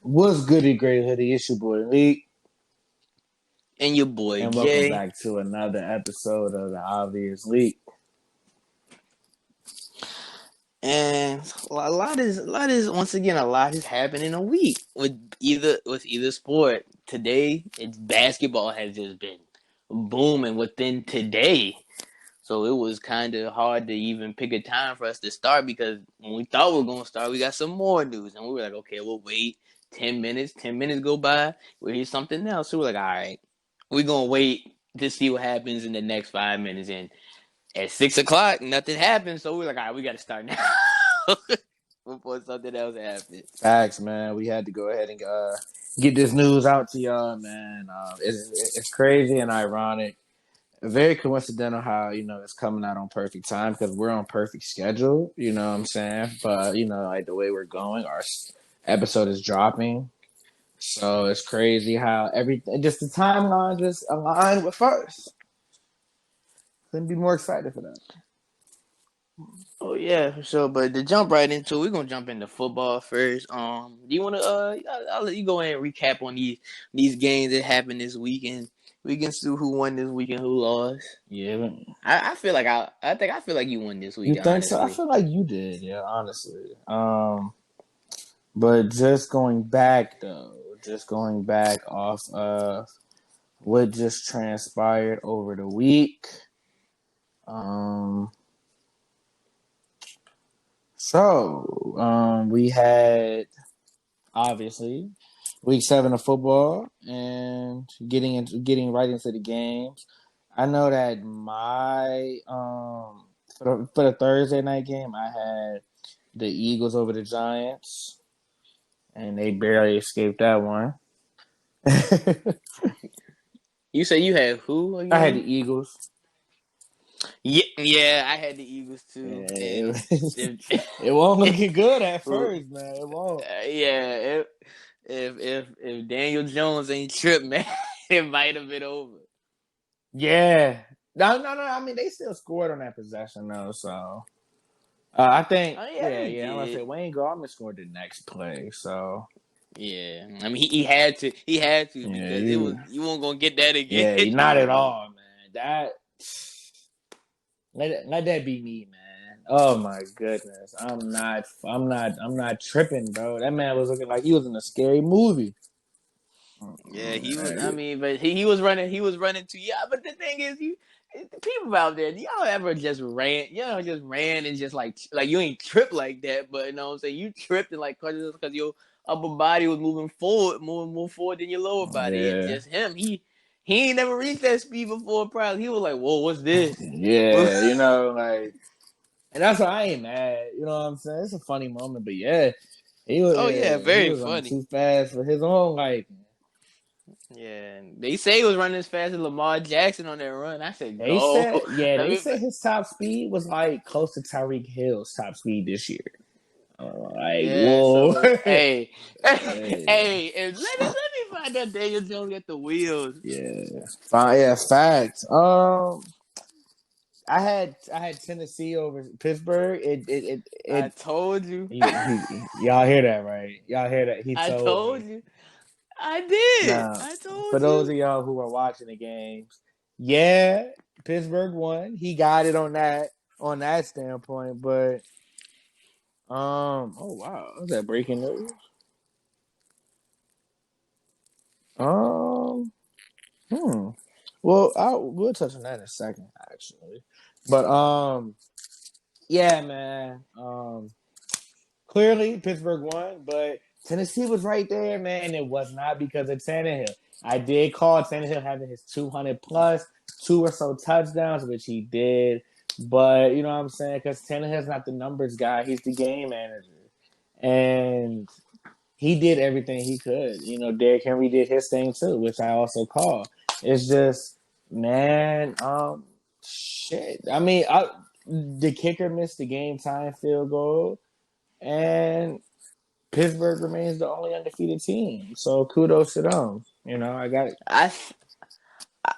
What's goody great hoodie? It's your boy Lee, And your boy and welcome Jay. back to another episode of the Obvious Leak. And a lot has happened in a week with either sport. Today, it's basketball has just been booming within today. So it was kind of hard to even pick a time for us to start because when we thought we were going to start, we got some more news. And we were like, okay, we'll wait 10 minutes. 10 minutes go by, we'll hear something else. So we're like, all right, we're going to wait to see what happens in the next 5 minutes. And at 6 o'clock, nothing happened. So we're like, all right, we got to start now before something else happens. Facts, man. We had to go ahead and get this news out to y'all, man. It's crazy and ironic. Very coincidental how, it's coming out on perfect time because we're on perfect schedule, you know what I'm saying? But, like the way we're going, our episode is dropping. So it's crazy how everything, just the timeline just aligned with first. Couldn't be more excited for that. Oh yeah, for sure. But to jump right into it, we're gonna jump into football first. Do you wanna I'll let you go ahead and recap on these games that happened this weekend. We can see who won this week and who lost. Yeah. I feel like I feel like you won this You week, think so? I honestly. feel like you did, yeah, honestly. But just going back though, just going back off of what just transpired over the week. Um, we had obviously week 7 of football and getting right into the games. I know that my for the Thursday night game, I had the Eagles over the Giants, and they barely escaped that one. You say you had who I had again? the Eagles. Yeah, I had the Eagles too, Yeah, and it won't looking good at first, man. It won't. yeah, if Daniel Jones ain't tripped, man, it might have been over. Yeah. No. I mean, they still scored on that possession, though. So I think, Oh yeah, they yeah. I'm gonna say did. Wayne Gallman scored the next play. So Yeah, I mean he had to yeah, because it was you weren't gonna get that again not at anyway. all, man. That let that be me, man. Oh my goodness, I'm not tripping, bro. That man was looking like he was in a scary movie. Yeah, he was. I mean, but he was running. He was running too. Yeah, but the thing is, the people out there, y'all ever just ran? Just ran and just like you ain't tripped like that, but you know what I'm saying, you tripped and like because your upper body was moving forward, more forward than your lower body, and Yeah, just him, he ain't never reached that speed before. Probably he was like, "Whoa, what's this?" yeah, like, and that's why I ain't mad. You know what I'm saying? It's a funny moment, but yeah, Oh yeah, he very was running funny. too fast for his own liking. Yeah, they say he was running as fast as Lamar Jackson on that run. I said, "Go." Let They me. said his top speed was like close to Tyreek Hill's top speed this year. Like, Yeah, whoa. so hey, Hey, hey, and let me find that Daniel Jones at the wheels. yeah. Fine, yeah, facts. I had Tennessee over Pittsburgh. I told you. Y'all hear that, right? Y'all hear that? He I told told me. you. I did. Now, I for told those you. of y'all who are watching the games, yeah, Pittsburgh won. He got it on that standpoint, but oh wow, is that breaking news? Um, hmm. Well, we'll touch on that in a second, actually. But yeah, man. Clearly Pittsburgh won, but Tennessee was right there, man. It was not because of Tannehill. I did call Tannehill having his 200 plus, 2 or so touchdowns, which he did. But you know what I'm saying? Because Tannehill's not the numbers guy; he's the game manager, and he did everything he could. Derrick Henry did his thing too, which I also call. It's just, man, shit. I mean, the kicker missed the game time field goal, and Pittsburgh remains the only undefeated team. So kudos to them. I got it. I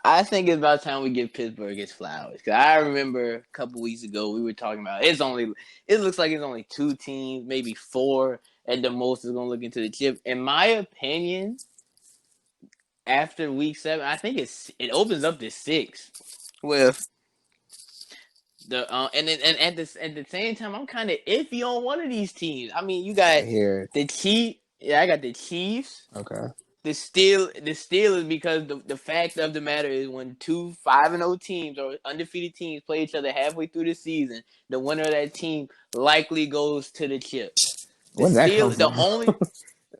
I think it's about time we give Pittsburgh its flowers. Cause I remember a couple weeks ago we were talking about it looks like it's only two teams, maybe four at the most is going to look into the chip. In my opinion, after week 7, I think it opens up to 6 with the and at the same time, I'm kind of iffy on one of these teams. I mean, you got Here. the Chiefs. Yeah, I got the Chiefs. Okay. The Steelers, because the fact of the matter is when two 5-0 teams or undefeated teams play each other halfway through the season, the winner of that team likely goes to the chip. Where'd that come The from? only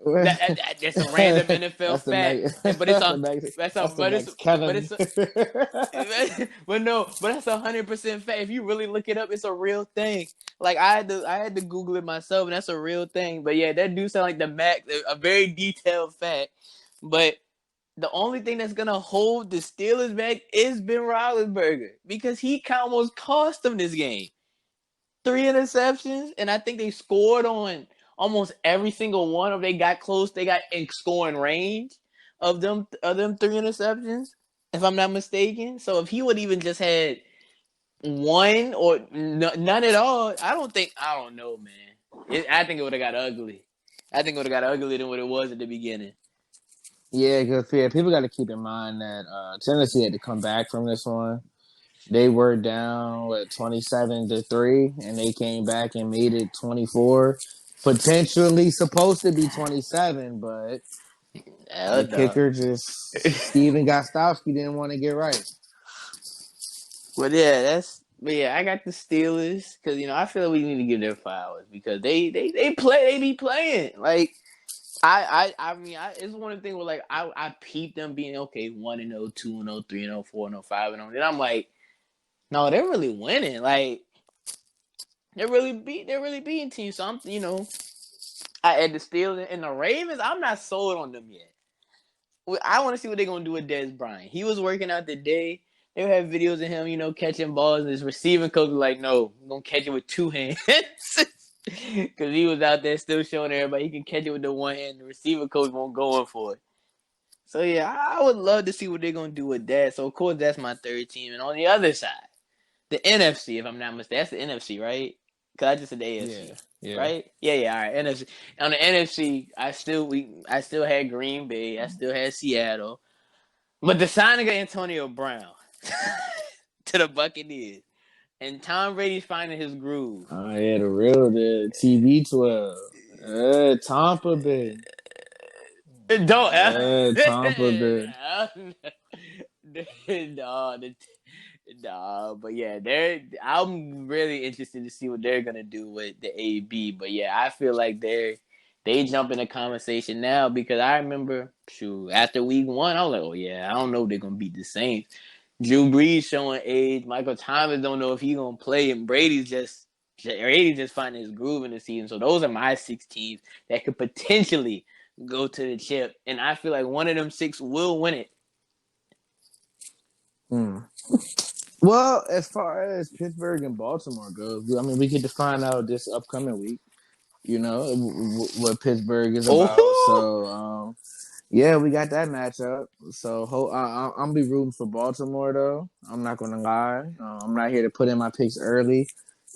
that's a random NFL That's the fact, next. but it's That's the a next. that's a That's the next but Kevin. it's a, but no, but that's 100% fact. If you really look it up, it's a real thing. Like I had to Google it myself, and that's a real thing. But yeah, that do sound like the max, a very detailed fact. But the only thing that's gonna hold the Steelers back is Ben Roethlisberger, because he almost cost them this game. 3 interceptions, and I think they scored on almost every single one of. They got close. They got in scoring range of them 3 interceptions, if I'm not mistaken. So if he would even just had one or none at all, I don't know, man. I think it would have got ugly. I think it would have got uglier than what it was at the beginning. Yeah, because people got to keep in mind that Tennessee had to come back from this one. They were down 27-3, and they came back and made it 24. Potentially supposed to be 27, but Hell the no. kicker just Steven Gostkowski didn't want to get right. But yeah, I got the Steelers because I feel like we need to give their flowers because they be playing like I mean it's one of the things where like I peep them being okay 1-0, 2-0, 3-0, 4-0, 5-0, and I'm like, no, they're really winning. Like they're really beating teams. So I'm I at the Steelers and the Ravens. I'm not sold on them yet. I want to see what they're gonna do with Dez Bryant. He was working out today. They have videos of him, catching balls, and his receiving coach was like, "No, I'm gonna catch it with 2 hands," because he was out there still showing everybody he can catch it with the one hand. The receiver coach won't go in for it. So yeah, I would love to see what they're gonna do with that. So of course that's my third team, and on the other side, the NFC, if I'm not mistaken, that's the NFC, right? Because I just said the AFC, Yeah. right? Yeah. All right, NFC. On the NFC, I still had Green Bay, I still had Seattle, but the signing of Antonio Brown to the Buccaneers and Tom Brady's finding his groove. Oh, yeah, the TB12. Tampa Bay. Don't Tampa Bay. no, but yeah, I'm really interested to see what they're gonna do with the AB. But yeah, I feel like they jump in the conversation now because I remember, after week 1, I was like, oh yeah, I don't know if they're gonna beat the Saints. Drew Brees showing age. Michael Thomas don't know if he's gonna play, and Brady's just finding his groove in the season. So those are my 6 teams that could potentially go to the chip, and I feel like one of them 6 will win it. Well, as far as Pittsburgh and Baltimore goes, I mean, we get to find out this upcoming week, what Pittsburgh is about. So, yeah, we got that matchup. So I'm be rooting for Baltimore, though. I'm not going to lie. I'm not here to put in my picks early,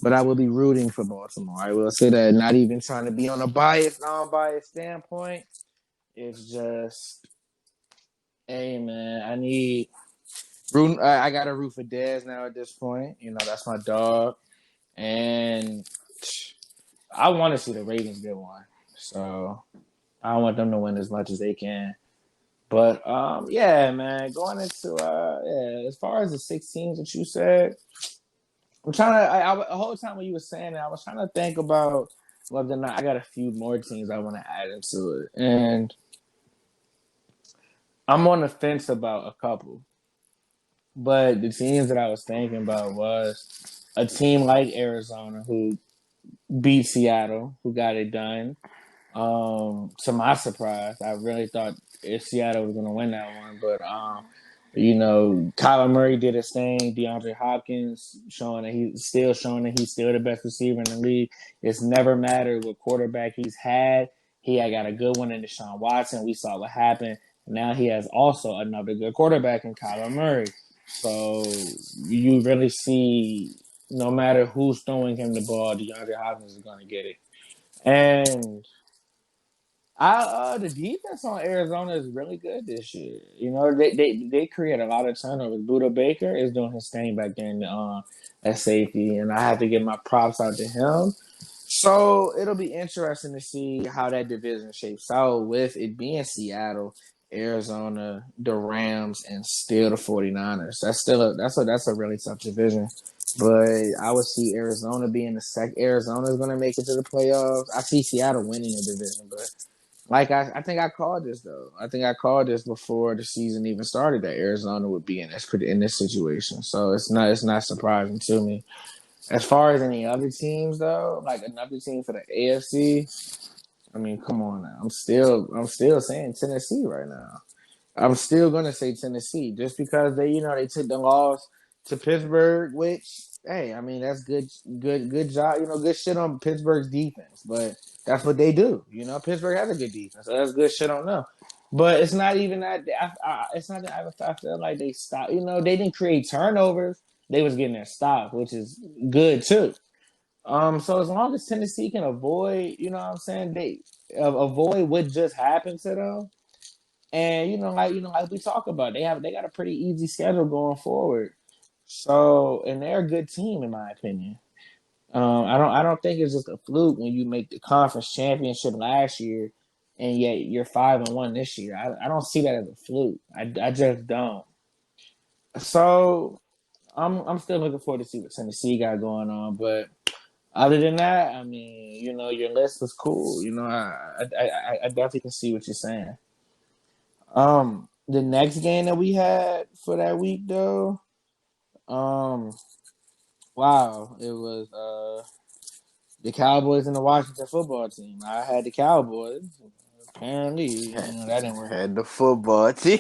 but I will be rooting for Baltimore. I will say that, not even trying to be on a non-biased standpoint. It's just, hey, man, I got to root for Dez now at this point. That's my dog. And I want to see the Ravens get one. So I want them to win as much as they can. But yeah, man, going into as far as the 6 teams that you said, I'm trying to. The whole time when you were saying it, I was trying to think about whether or not I got a few more teams I want to add into it, and I'm on the fence about a couple. But the teams that I was thinking about was a team like Arizona who beat Seattle, who got it done. To my surprise, I really thought if Seattle was going to win that one, but Kyler Murray did his thing. DeAndre Hopkins showing that he's still the best receiver in the league. It's never mattered what quarterback he's had. He had got a good one in Deshaun Watson. We saw what happened. Now he has also another good quarterback in Kyler Murray. So you really see, no matter who's throwing him the ball, DeAndre Hopkins is going to get it. And The defense on Arizona is really good this year. You know, they create a lot of turnovers. Buda Baker is doing his thing back there in at safety, and I have to give my props out to him. So it'll be interesting to see how that division shapes out with it being Seattle, Arizona, the Rams, and still the 49ers. That's a really tough division. But I would see Arizona being the second. Arizona is going to make it to the playoffs. I see Seattle winning the division, but like I think I called this though. I think I called this before the season even started that Arizona would be in this situation. So it's not surprising to me. As far as any other teams though, like another team for the AFC, I mean, come on now. I'm still saying Tennessee right now. I'm still gonna say Tennessee just because they took the loss to Pittsburgh, which hey, I mean that's good job, good shit on Pittsburgh's defense, but that's what they do. Pittsburgh has a good defense, so that's good shit on them. But it's not even that. It's not that I feel like they stopped. They didn't create turnovers. They was getting their stop, which is good too. So as long as Tennessee can avoid, what I'm saying, they avoid what just happened to them. And like we talk about, they got a pretty easy schedule going forward. So, and they're a good team in my opinion. I don't think it's just a fluke when you make the conference championship last year, and yet you're 5-1 this year. I don't see that as a fluke. I just don't. So I'm still looking forward to see what Tennessee got going on, but other than that, I mean, your list was cool. I definitely can see what you're saying. The next game that we had for that week though, um, wow, it was the Cowboys and the Washington football team. I had the Cowboys. Apparently, that didn't work. Had the football team.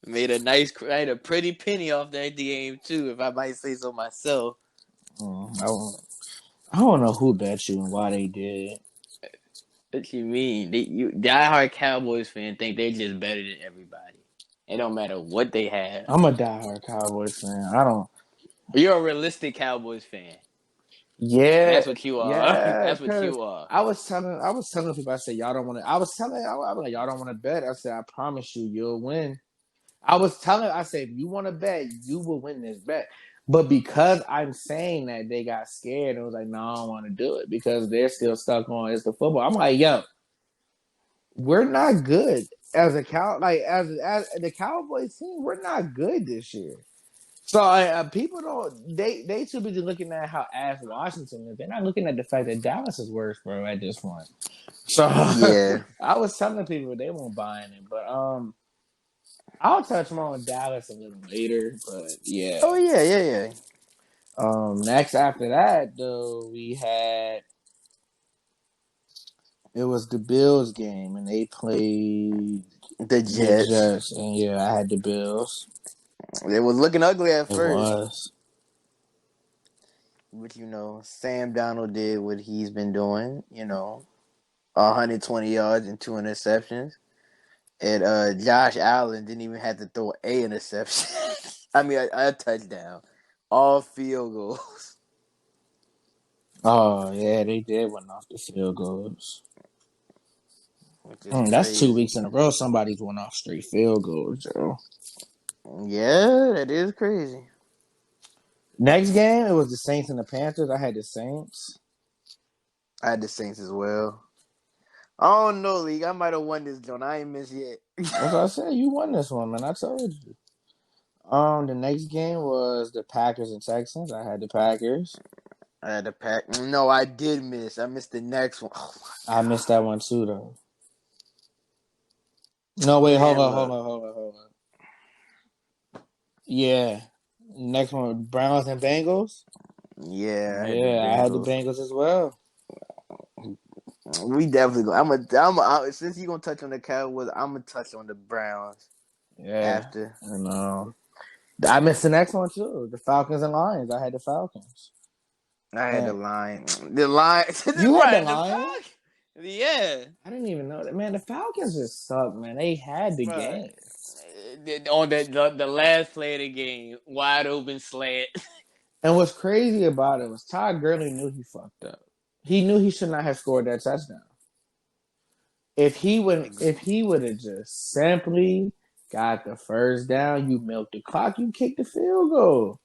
Made a pretty penny off that game too, if I might say so myself. I don't know who bet you and why they did. What you mean? You diehard Cowboys fan think they're just better than everybody. It don't matter what they have. I'm a diehard Cowboys fan. I don't. You're a realistic Cowboys fan. Yeah, That's what you are. yeah, That's what because you are. I was telling people, I said y'all don't want to. I was like y'all don't want to bet. I said I promise you, you'll win. I said if you want to bet, you will win this bet. But because I'm saying that, they got scared and was like, no, I don't want to do it because they're still stuck on it's the football. I'm like, yo, we're not good as a as the Cowboys team. We're not good this year. So people don't they should be just looking at how ass Washington is. They're not looking at the fact that Dallas is worse, bro, at this point. So Yeah. I was telling people they won't buy in it, but I'll touch more on Dallas a little later. But yeah. Oh yeah. Next after that though, it was the Bills game and they played The the Jets. Jets, and yeah, I had the Bills. It was looking ugly at It first. was. But Sam Donald did what he's been doing, 120 yards and 2 interceptions. And Josh Allen didn't even have to throw a interception. I mean, a touchdown. All field goals. Oh yeah, they did win off the field goals. Which is That's 2 weeks crazy. in a row. Somebody's went off straight field goals, Joe. Yeah, that is crazy. Next game, it was the Saints and the Panthers. I had the Saints. I had the Saints as well. I don't know, League. I might have won this, John. I ain't missed yet. That's what I said. You won this one, man. I told you. The next game was the Packers and Texans. I had the Packers. I had the Pack. No, I did miss. I missed the next one. Oh, I missed that one too, though. No, wait, man, hold on. Yeah. Next one, Browns and Bengals. Yeah, I had the Yeah, I had the Bengals. Bengals as well. We definitely go. Since you gonna touch on the Cowboys, I'm gonna touch on the Browns Yeah. after. And I missed the next one too. The Falcons and Lions. I had the Falcons. I had the Man. Lions. The Lions. You had the The Lions? Yeah. I didn't even know that. Man, the Falcons just suck, man. They had the Bro. game. On the last play of the game, wide open slant. And what's crazy about it was Todd Gurley knew he fucked up. He knew he should not have scored that touchdown. if he would have just simply got the first down, you milked the clock, you kicked the field goal.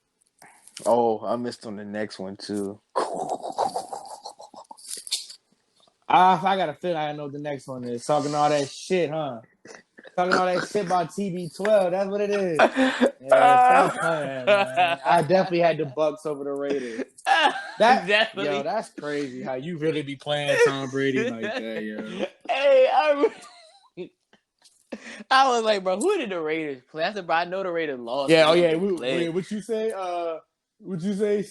Oh, I missed on the next one too. I got a feeling I know what the next one is. Talking all that shit, huh? Talking all that shit about TB12. That's what it is. Yeah, stop playing, man. I definitely had the Bucks over the Raiders. Definitely. That's crazy how you really be playing Tom Brady like that, yo. Hey, I was like, bro, who did the Raiders play? I said, bro, I know the Raiders lost. Yeah, Who oh did yeah. they play? What you say? What you say?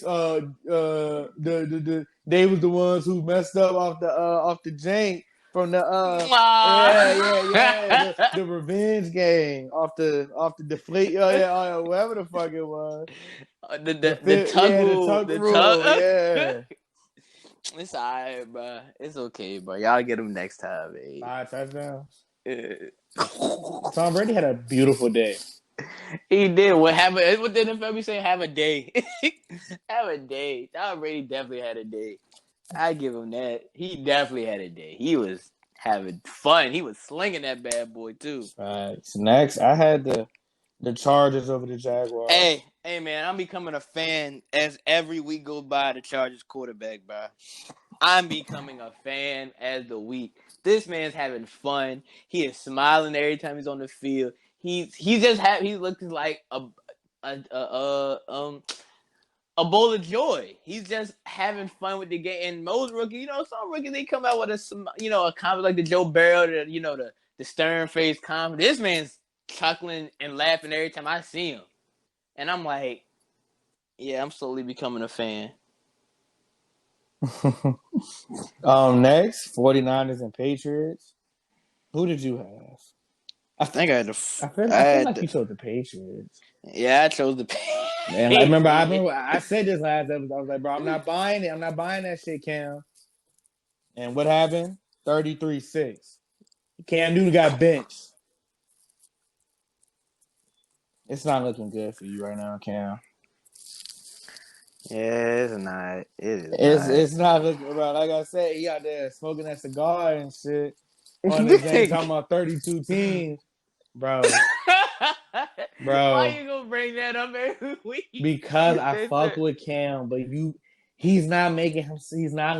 They was the ones who messed up off the jank from the the revenge game off the deflate whatever the fuck it was. The tug The rule. tuck rule, yeah. It's alright, bro. It's okay, bro. Y'all get them next time, man. 5 touchdowns. Uh, Tom Brady had a beautiful day. He did. What did the NFL say? Have a day. Have a day. Tom Brady definitely had a day. I give him that. He definitely had a day. He was having fun. He was slinging that bad boy too. Right. So next, I had the Chargers over the Jaguars. Hey, man, I'm becoming a fan as every week goes by. The Chargers quarterback, bro. I'm becoming a fan as the week. This man's having fun. He is smiling every time he's on the field. He looks like a bowl of joy. He's just having fun with the game. And most rookies, some rookies they come out with a comment like the Joe Burrow, the stern face comment. This man's chuckling and laughing every time I see him, and I'm like, yeah, I'm slowly becoming a fan. Next, 49ers and Patriots. Who did you have? I think I had I feel like you chose the Patriots. Yeah, I chose the And I remember I said this last episode. I was like, bro, I'm not buying it. I'm not buying that shit, Cam. And what happened? 33-6. Cam Newton got benched. It's not looking good for you right now, Cam. Yeah, it's not. It's not looking, bro. Like I said, he out there smoking that cigar and shit. On this thing talking about 32 teams. Bro. Why you gonna bring that up every week? Because I fuck with Cam, but he's not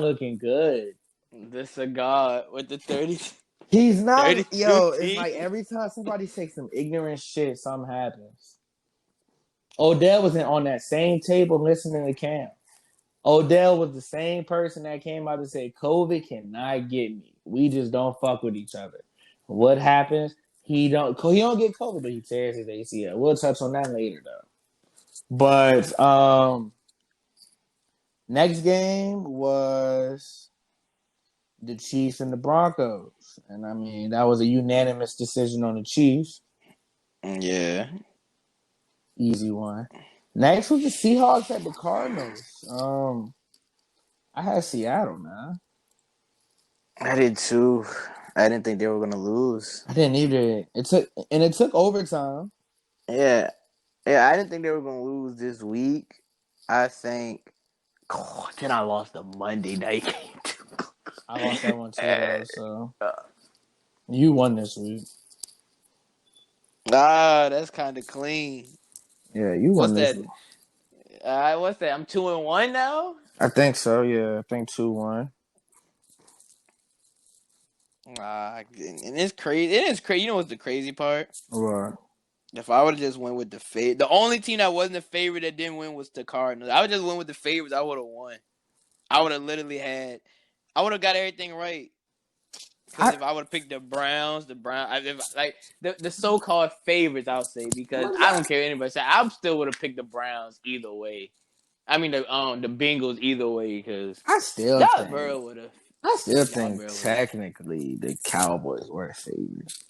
looking good. The cigar with the 30. He's not, 32 yo, teams. it's like every time somebody says some ignorant shit, something happens. Odell wasn't on that same table listening to Cam. Odell was the same person that came out and said, COVID cannot get me. We just don't fuck with each other. What happens? He don't get COVID, but he tears his ACL. We'll touch on that later, though. But next game was the Chiefs and the Broncos. And, I mean, that was a unanimous decision on the Chiefs. Yeah. Easy one. Next was the Seahawks at the Cardinals. I had Seattle, man. I did too. I didn't think they were gonna lose. I didn't either. It took overtime. Yeah. I didn't think they were gonna lose this week. I think. Then I lost the Monday night game too. I lost that one too, though. So you won this week. That's kind of clean. Yeah, you won this week. What's that? I'm 2-1 now. I think so. Yeah, I think 2-1. And it's crazy. It is crazy. You know what's the crazy part? What? If I would have just went with the favorite, the only team that wasn't the favorite that didn't win was the Cardinals. I would just went with the favorites. I would have won. I would have I would have got everything right. Because if I would have picked the Browns, the so-called favorites, I'll say, because I don't care what anybody say. I still would have picked the Browns either way. I mean the Bengals either way, because I still think technically the Cowboys were favorites.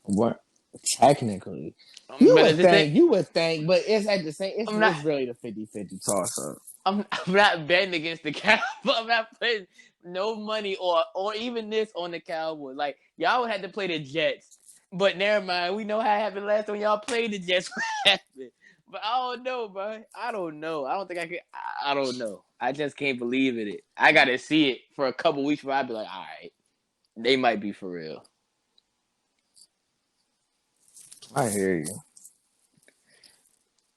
What? Technically. You would think, but it's at the same. It's really the 50-50 toss-up. I'm not betting against the Cowboys. I'm not putting no money or even this on the Cowboys. Like, y'all would have to play the Jets. But never mind. We know how it happened last time y'all played the Jets. What happened? But I don't know, bro. I don't know. I don't think I could. I don't know. I just can't believe in it. I got to see it for a couple weeks before I'd be like, all right, they might be for real. I hear you.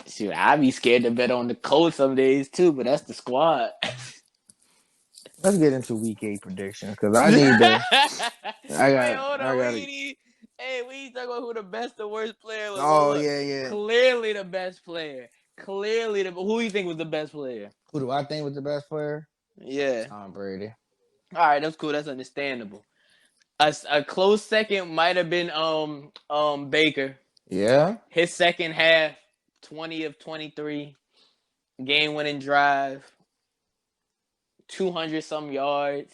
Shoot, I be scared to bet on the Colts some days too, but that's the squad. Let's get into week 8 predictions because I Wait, need to. hold I on. got to. We ain't talking about who the best or worst player was. Oh, Look. yeah, yeah. Clearly the best player. Who you think was the best player? Who do I think was the best player? Yeah. Tom Brady. All right, that's cool. That's understandable. A close second might have been Baker. Yeah? His second half, 20 of 23, game winning drive, 200 some yards.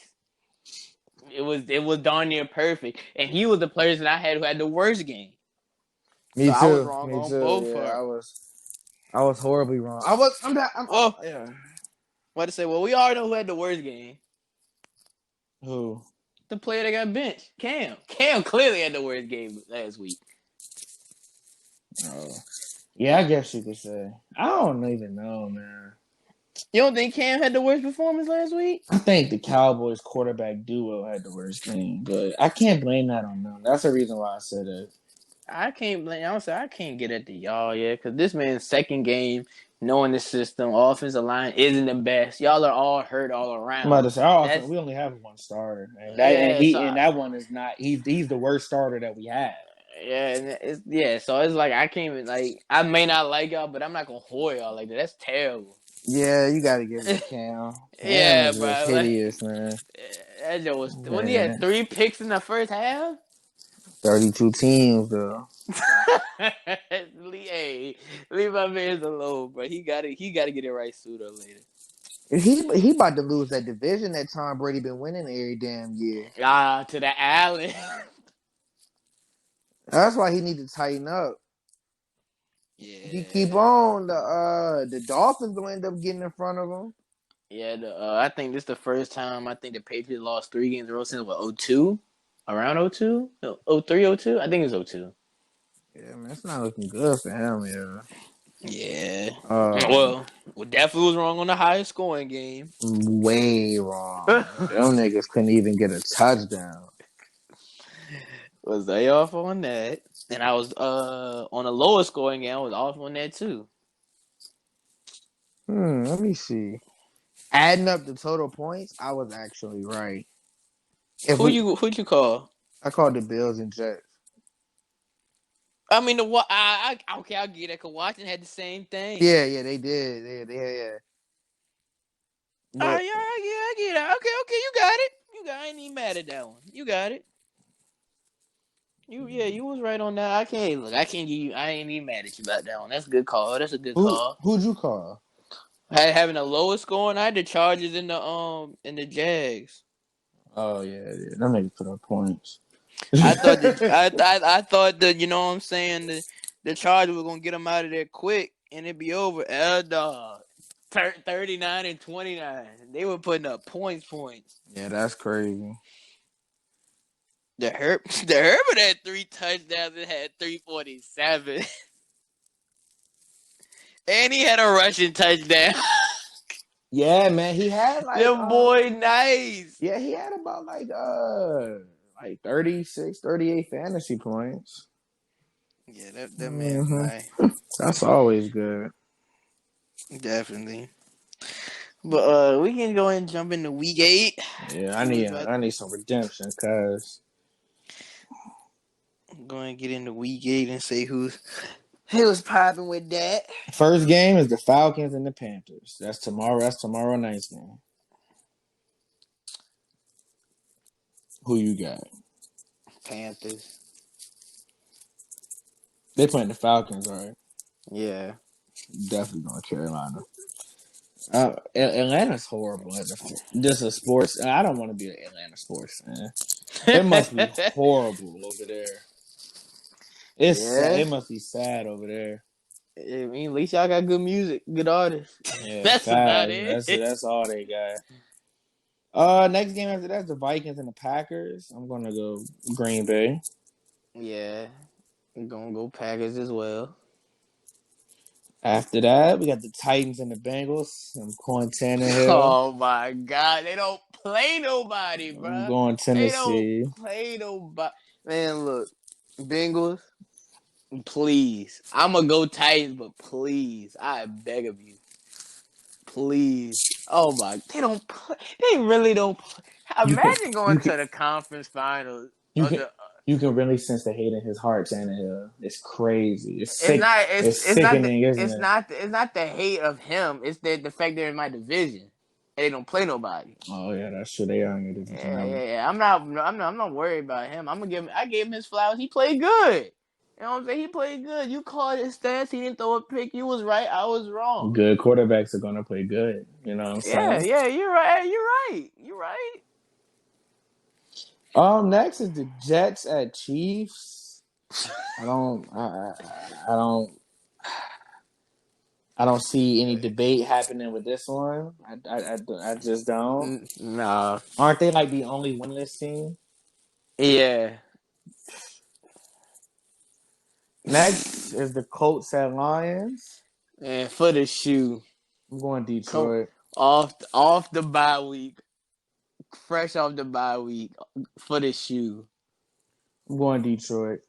It was darn near perfect, and he was the person I had who had the worst game. Me So I was too. wrong Me on too. both Yeah, her. I was horribly wrong. Well, Yeah. what to say? Well, we already know who had the worst game. Who? The player that got benched, Cam. Cam clearly had the worst game last week. Oh. Yeah, I guess you could say. I don't even know, man. You don't think Cam had the worst performance last week? I think the Cowboys quarterback duo had the worst game, but I can't blame that on them. That's the reason why I said it. I can't blame. Honestly, I can't get at the y'all yet because this man's second game, knowing the system, offensive line isn't the best. Y'all are all hurt all I'm about around. to say our offense, That's we only have one starter, and yeah. that one is not. He's the worst starter that we have. So it's like I can't even like. I may not like y'all, but I'm not gonna whore y'all like that. That's terrible. Yeah, you got to give it to Cam. Cam Yeah, is just bro. Like hideous, man. that joke was when he had Man, 3 picks in the first half. 32 teams though. Hey, leave my man alone, bro. He gotta get it right sooner or later. He about to lose that division that Tom Brady been winning every damn year. To the alley. That's why he need to tighten up. If he keep Yeah. on, the Dolphins gonna end up getting in front of him. Yeah, I think this is the first time I think the Patriots lost 3 games in a row since what, 02? Around 02? No, 03, 02? I think it's 02. Yeah, man, it's not looking good for him. Yeah. Yeah. Um, Well, definitely was wrong on the highest scoring game. way wrong. Them niggas couldn't even get a touchdown. Was they off on that? And I was on the lower scoring game, I was off on that too. Let me see. Adding up the total points, I was actually right. Who'd you call? I called the Bills and Jets. I mean okay, I'll get it. Cause Washington had the same thing. Yeah, they did. Yeah. But Yeah, I get it. Okay, you got it. I ain't even mad at that one. You got it. You was right on that. I can't give you. I ain't even mad at you about that one. That's a good call. That's a good call. who'd you call? Having the lowest scoring, I had the Chargers in the Jags. Oh yeah. Them niggas put up points. I thought that you know what I'm saying the Chargers were gonna get them out of there quick and it'd be over. Dog, 39 and 29. They were putting up points. Yeah, that's crazy. The Herbert had 3 touchdowns and had 347. And he had a rushing touchdown. Yeah, man, he had Them boy nice. Yeah, he had about like 36, 38 fantasy points. Yeah, that man's nice. That's always good. Definitely. But we can go ahead and jump into week 8. Yeah, I need some redemption, cause Go ahead and get into week 8 and say who's popping with that. first game is the Falcons and the Panthers. That's tomorrow. That's tomorrow night's game. Who you got? Panthers. They playing the Falcons, right? Yeah. Definitely going Carolina. Atlanta's horrible. Just a sports. I don't want to be an Atlanta sports fan. It must be horrible over there. Sad. It must be sad over there. I mean, at least y'all got good music, good artists. Yeah, That's about it. That's all they got. Next game after that is the Vikings and the Packers. I'm gonna go Green Bay. Yeah, I'm gonna go Packers as well. After that, we got the Titans and the Bengals. I'm going Tannehill. Oh my God, they don't play nobody, bro. I'm going Tennessee. They don't play nobody. Man, look, Bengals. Please. I'm going to go Titans, but please. I beg of you. Please. Oh, my. They don't play. They really don't play. Imagine going You to can the conference finals. you can you can really sense the hate in his heart, Tannehill. It's crazy. It's It's sick. not. It's sickening, isn't It's it? not. It's not the hate of him. It's the fact they're in my division and they don't play nobody. Oh yeah, that's true. They are in your division. Yeah. I'm not worried about him. I'm gonna give him. I gave him his flowers. He played good. You know what I'm saying? He played good. You called his stats. He didn't throw a pick. You was right. I was wrong. Good quarterbacks are gonna play good. You know what I'm saying? Yeah. You're right. You're right. Next is the Jets at Chiefs. I don't. I don't. I don't see any debate happening with this one. I just don't. Nah. Aren't they like the only winless team? Yeah. Next is the Colts at Lions. And for the shoe, I'm going come Detroit. off the bye week, fresh off the bye week for the shoe. I'm going Detroit.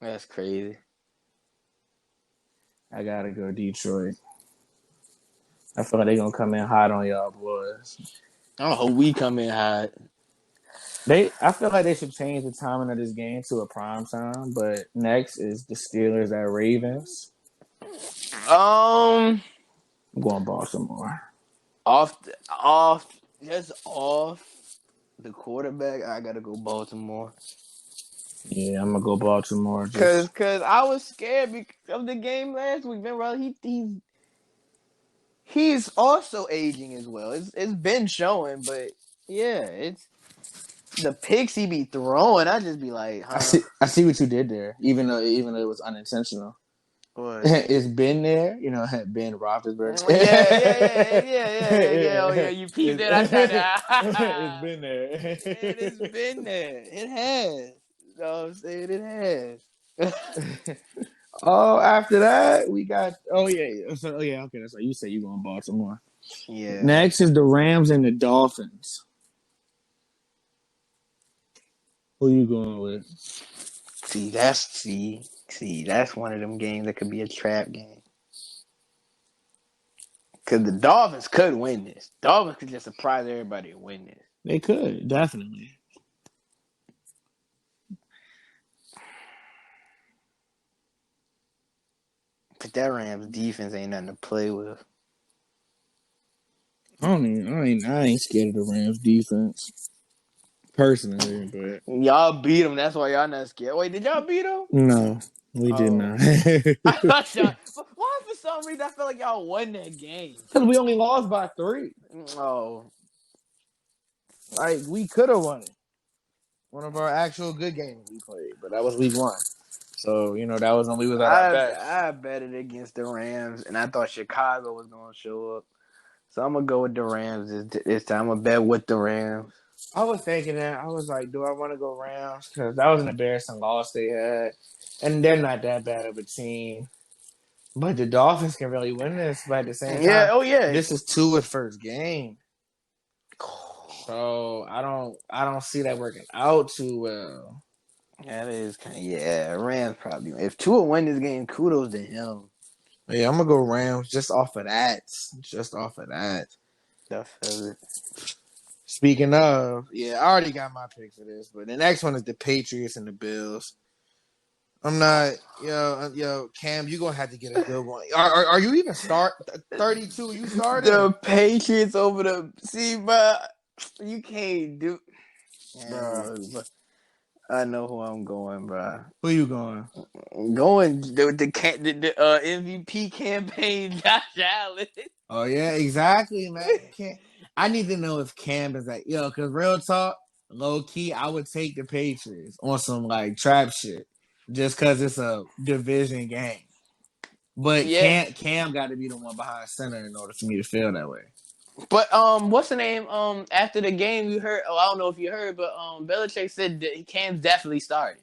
That's crazy. I gotta go Detroit. I feel like they're gonna come in hot on y'all boys. I hope we come in hot. I feel like they should change the timing of this game to a prime time. But next is the Steelers at Ravens. Um, I'm going Baltimore. off the quarterback. I gotta go Baltimore. Yeah, I'm gonna go Baltimore. Cause I was scared of the game last week. Ben Roll, he's also aging as well. It's been showing, but yeah, it's the picks he be throwing. I just be like, huh? I see what you did there, even though it was unintentional. What? It's been there, Ben Roethlisberger. Yeah. Oh yeah, you peeped it. I tried to. It's been there. It has been there. It has. You know what I'm saying? It has. After that, we got. Okay. That's right. You say you going Baltimore. Yeah. Next is the Rams and the Dolphins. Who you going with? See, that's one of them games that could be a trap game. Because the Dolphins could win this. Dolphins could just surprise everybody and win this. They could, definitely. But that Rams defense ain't nothing to play with. I ain't scared of the Rams defense. Personally, but Y'all beat them. That's why y'all not scared. Wait, did y'all beat them? no, we did not. I thought y'all. Why for some reason I felt like y'all won that game? Because we only lost by 3. Oh. Like, we could have won it. One of our actual good games we played, but that was week 1. So, that was when we was at our best. I betted against the Rams, and I thought Chicago was going to show up. So I'm going to go with the Rams this time. I'm going to bet with the Rams. I was thinking that. I was like, do I want to go Rams? Because that was an embarrassing loss they had. And they're not that bad of a team. But the Dolphins can really win this. But at the same time, this is Tua's first game. So I don't see that working out too well. That is Rams probably. If Tua win this game, kudos to him. Yeah, I'm gonna go Rams just off of that. Definitely. Speaking of, I already got my pick for this, but the next one is the Patriots and the Bills. I'm not, Cam, you're gonna have to get a good one. Are you even 32? You started the Patriots over bro. You can't do, bro. I know who I'm going, bro. Who you going? I'm going the MVP campaign, Josh Allen. Oh yeah, exactly, man. I need to know if Cam is like, because real talk, low key, I would take the Patriots on some like trap shit, just because it's a division game. But Cam got to be the one behind center in order for me to feel that way. But what's the name? After the game, you heard? Oh, I don't know if you heard, but Belichick said that Cam's definitely starting.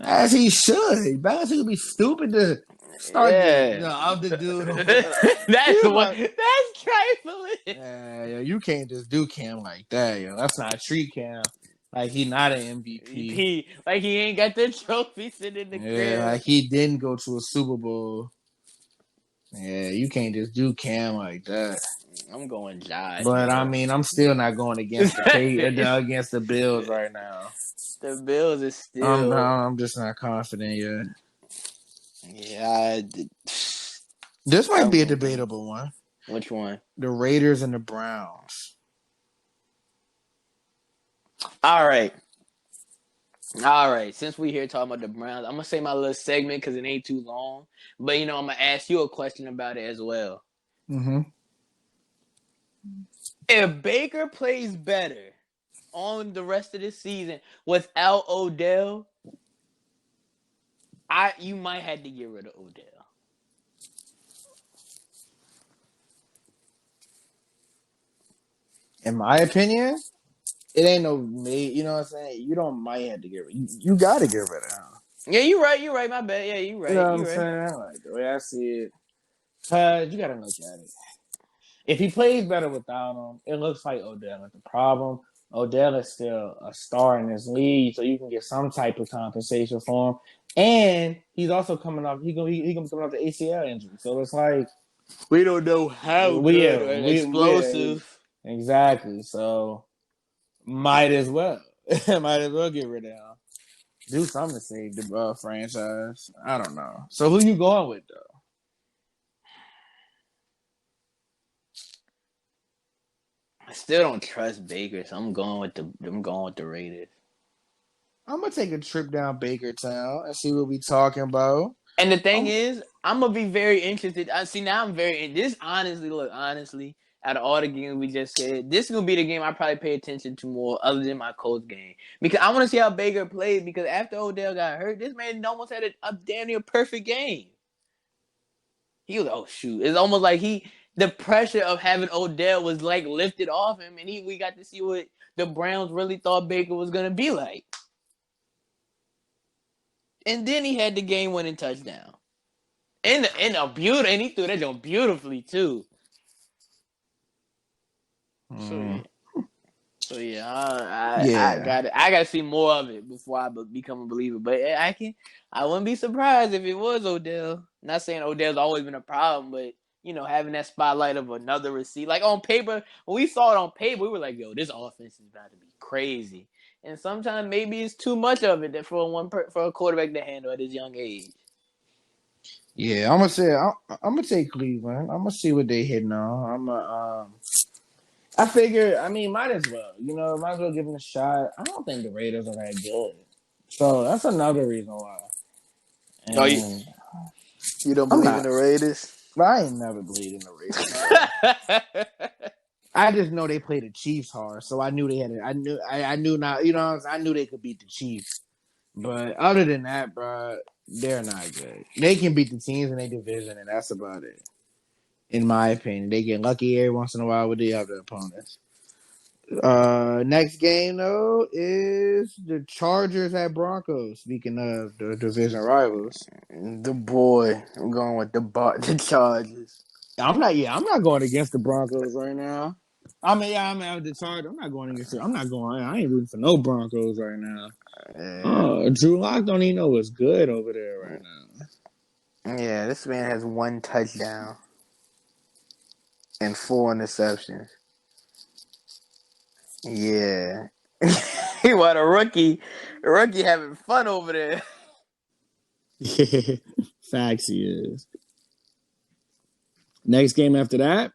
As he should. Belichick would be stupid to start the other dude. That's trifling. Yeah, you can't just do Cam like that, Let's not treat Cam Like he not an MVP. Like he ain't got the trophy sitting in the Yeah, crib. like he didn't go to a Super Bowl. Yeah, you can't just do Cam like that. I'm going Josh, But I bro. mean, I'm still not going against against the Bills right now. The Bills is I'm still. I'm just not confident yet. Yeah, This might I'm be a going. debatable one. Which one? The Raiders and the Browns. All right. All right. Since we here talking about the Browns, I'm gonna say my little segment because it ain't too long. But I'm gonna ask you a question about it as well. Mm-hmm. If Baker plays better on the rest of the season without Odell, you might have to get rid of Odell. In my opinion, it ain't no me. You know what I'm saying? You don't might have to get rid. You got to get rid of him. Yeah, you're right. You're right. My bad. Yeah, you're You know right. what I'm You're right. saying? Like the way I see it, cause you got to look at it. If he plays better without him, it looks like Odell is the problem. Odell is still a star in this league, so you can get some type of compensation for him. And he's also coming off. He gonna be coming off the ACL injury, so it's like We don't know how we good yeah or we explosive. exactly. So might as well get rid of him. Do something to save the franchise. I don't know. So who you going with though? I still don't trust Baker, so I'm going with the Raiders. I'm gonna take a trip down Bakertown and see what we talking about. And the thing I'm, is, I'm gonna be very interested. I see now. I'm very this honestly. Out of all the games we just said, this is gonna be the game I probably pay attention to more, other than my Colts game, because I want to see how Baker played. Because after Odell got hurt, this man almost had a damn near perfect game. He was it's almost like the pressure of having Odell was like lifted off him, and we got to see what the Browns really thought Baker was gonna be like. And then he had the game-winning touchdown. And he threw that joint beautifully too. So yeah, I gotta see more of it before I become a believer. But I wouldn't be surprised if it was Odell. Not saying Odell's always been a problem, but having that spotlight of another receiver, like on paper, when we saw it on paper, we were like, "Yo, this offense is about to be crazy." And sometimes maybe it's too much of it for a quarterback to handle at his young age. Yeah, I'm gonna take Cleveland. I'm gonna see what they hitting on. I figure. I mean, might as well. Might as well give them a shot. I don't think the Raiders are that good, so that's another reason why. And You don't I'm believe in not. the Raiders? I ain't never believed in the Raiders. I just know they played the Chiefs hard, so I knew they had it. I knew not. I knew they could beat the Chiefs. But other than that, bro, they're not good. They can beat the teams in their division, and that's about it. In my opinion, they get lucky every once in a while with the other opponents. Next game though is the Chargers at Broncos. Speaking of the division rivals, The boy, I'm going with the Chargers. I'm not going against the Broncos right now. I'm the Chargers. I'm not going against it. I ain't rooting for no Broncos right now. Drew Lock don't even know what's good over there right now. Yeah, this man has 1 touchdown and 4 interceptions. Yeah. What a rookie. A rookie having fun over there. Facts he is. Next game after that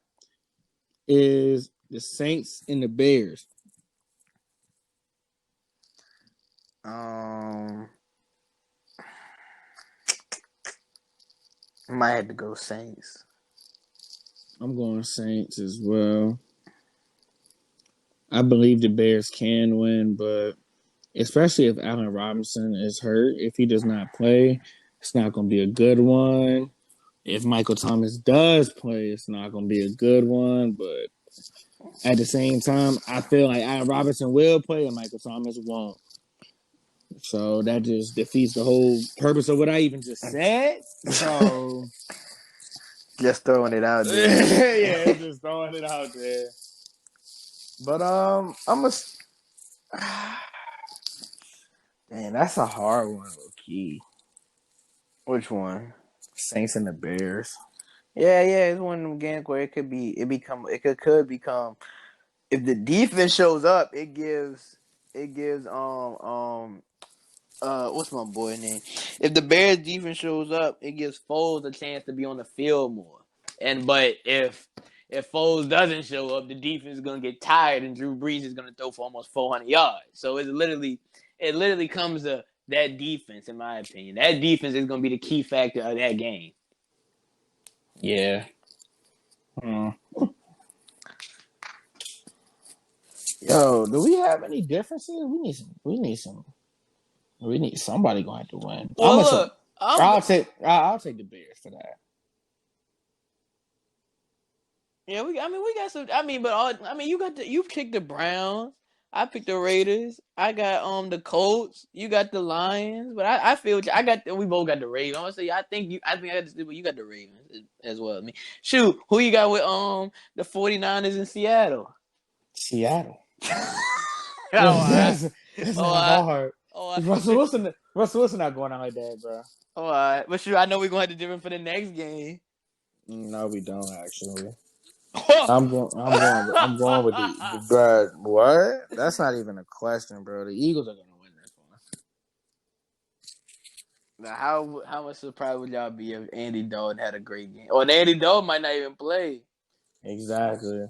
is the Saints and the Bears. Might have to go Saints. I'm going Saints as well. I believe the Bears can win, but especially if Allen Robinson is hurt, if he does not play, it's not going to be a good one. If Michael Thomas does play, it's not going to be a good one. But at the same time, I feel like Allen Robinson will play and Michael Thomas won't. So that just defeats the whole purpose of what I even just said. So just throwing it out there. Yeah, just throwing it out there. But Man, that's a hard one, low key. Which one? Saints and the Bears. Yeah, it's one of them games where it could become if the defense shows up, it gives what's my boy name? If the Bears defense shows up, it gives Foles a chance to be on the field more. But if Foles doesn't show up, the defense is gonna get tired and Drew Brees is gonna throw for almost 400 yards. So it literally comes to that defense, in my opinion. That defense is gonna be the key factor of that game. Yeah. Hmm. Yeah. Yo, do we have any differences? We need somebody going to have to win. Well, look, I'll take the Bears for that. yeah, we got some. You picked the Browns. I picked the Raiders. I got the Colts. You got the Lions. But I feel we both got the Ravens. I'm gonna say I think I got the you got the Ravens as well. I mean, shoot, who you got with the 49ers in Seattle? Seattle. That's That's not hard. Oh, Russell Wilson not going out like that, bro. all right. But shoot, I know we're gonna have to different for the next game. No, we don't actually. I'm going with the bro. What? That's not even a question, bro. The Eagles are gonna win this one. Now, how much surprised would y'all be if Andy Dalton had a great game? Or Andy Dalton might not even play. Exactly.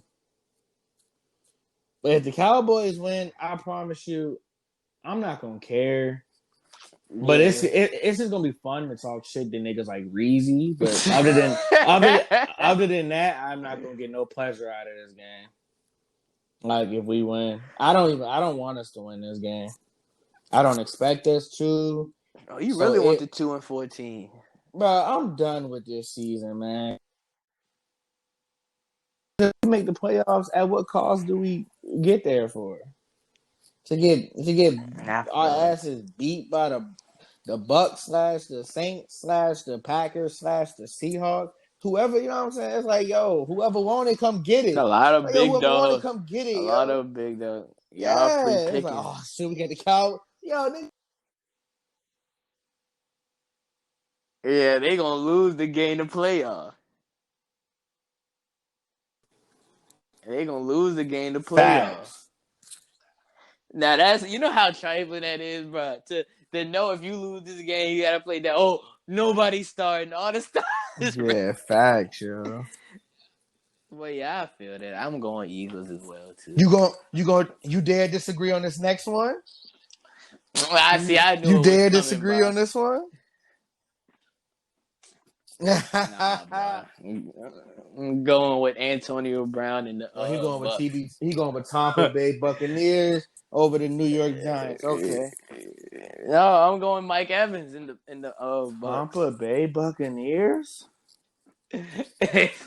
But if the Cowboys win, I promise you, I'm not gonna care. But it's just gonna be fun to talk shit to niggas like Reezy. But other than that, I'm not gonna get no pleasure out of this game. Like if we win, I don't want us to win this game. I don't expect us to. Oh, you really want the 2-14? Bro, I'm done with this season, man. To make the playoffs, at what cost do we get there for? To get our asses beat by the Bucks / the Saints / the Packers / the Seahawks, whoever, you know what I'm saying? It's like, yo, whoever won it, come get it. A lot of big whoever dogs. won it, come get it. A lot of big dogs. Yeah, free it's picking. like, oh shit, we get the Cowboys. Yo, nigga. Yeah, they gonna lose the game to playoff. They gonna lose the game to playoff. Now that's how trifling that is, bro. To know if you lose this game, you gotta play that. Oh, nobody's starting. All the stars. Yeah, facts, yo. Well, yeah, I feel that. I'm going Eagles as well too. You dare disagree on this next one? I knew you it dare was disagree coming, on this one? Nah, bro. I'm going with Antonio Brown and the. He going with Bucks. He going with Tampa Bay Buccaneers over the New York Giants. Okay. No, I'm going Mike Evans in the Bucks. Tampa Bay Buccaneers. It's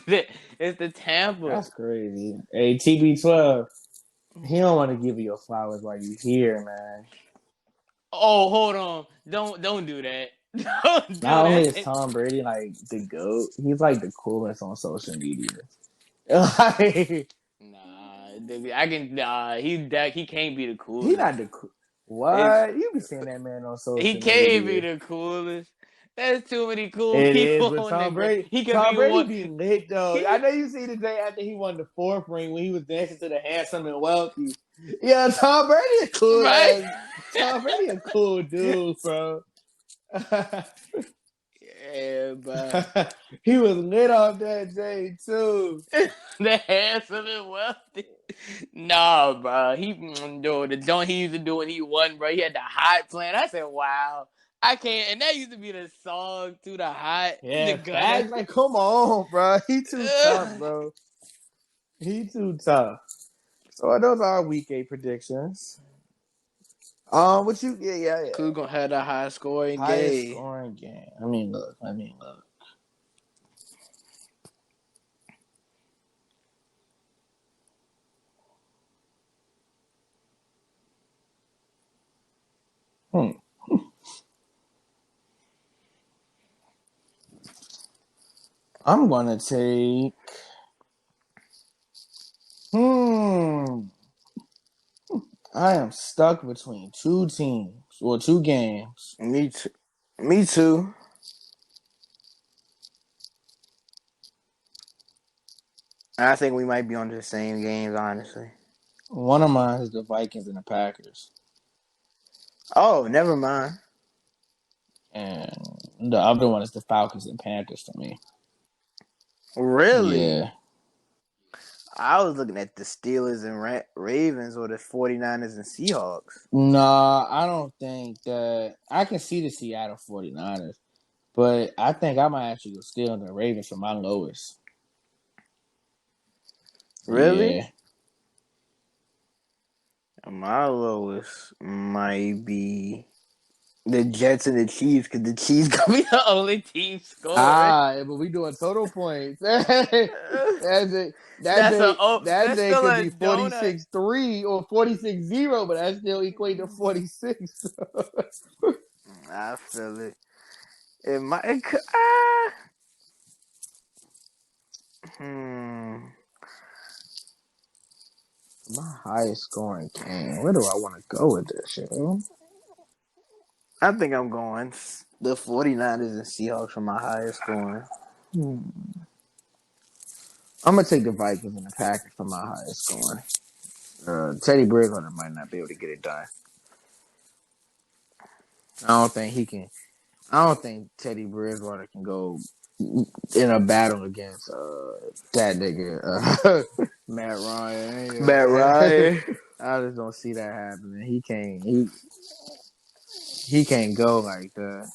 the Tampa. That's crazy. Hey, TB12. He don't want to give you your flowers while you here, man. Oh, hold on! Don't do that. Not only is Tom Brady like the GOAT, he's like the coolest on social media. Like, he can't be the coolest. He not the cool. What? You be seeing that man on social media. He can't be the coolest. There's too many cool it people is with on Tom Brady. He can Tom be Brady one. be lit though. I know you see the day after he won the 4th ring when he was dancing to the Handsome and Wealthy. Yeah, Tom Brady a cool right? Tom Brady a cool dude, bro. Yeah, but he was lit off that day too. The Handsome and Wealthy. Nah, bro. The joint he used to do when he won, bro. He had the hot plan. I said, wow. I can't. And that used to be the song to the hot. Yeah, facts. Like, come on, bro. He too tough, bro. He too tough. So those are our week 8 predictions. What you? Yeah. Who's gonna have the highest scoring game? Highest scoring game. Let me look. I'm gonna take. I am stuck between two teams or two games. Me too. Me too. I think we might be on the same games, honestly. One of mine is the Vikings and the Packers. Oh, never mind. And the other one is the Falcons and Panthers for me. Really? Yeah. I was looking at the Steelers and Ravens or the 49ers and Seahawks. Nah, I don't think that I can see the Seattle 49ers, but I think I might actually go steal the Ravens for my lowest. Really? Yeah. My lowest might be the Jets and the Chiefs because the Chiefs gonna be the only team scoring. But we doing total points. That's it. That That's day still could a be donut. 46-3 or 46-0, but that still equate to 46. I feel it. It might. Hmm. My highest scoring game. Where do I want to go with this shit? I think I'm going the 49ers and Seahawks for my highest scoring. I'm gonna take the Vikings and the Packers for my highest scoring. Teddy Bridgewater might not be able to get it done. I don't think he can. I don't think Teddy Bridgewater can go in a battle against that nigga Matt Ryan. You know Matt what I'm saying? Ryan. I just don't see that happening. He can't. He can't go like that.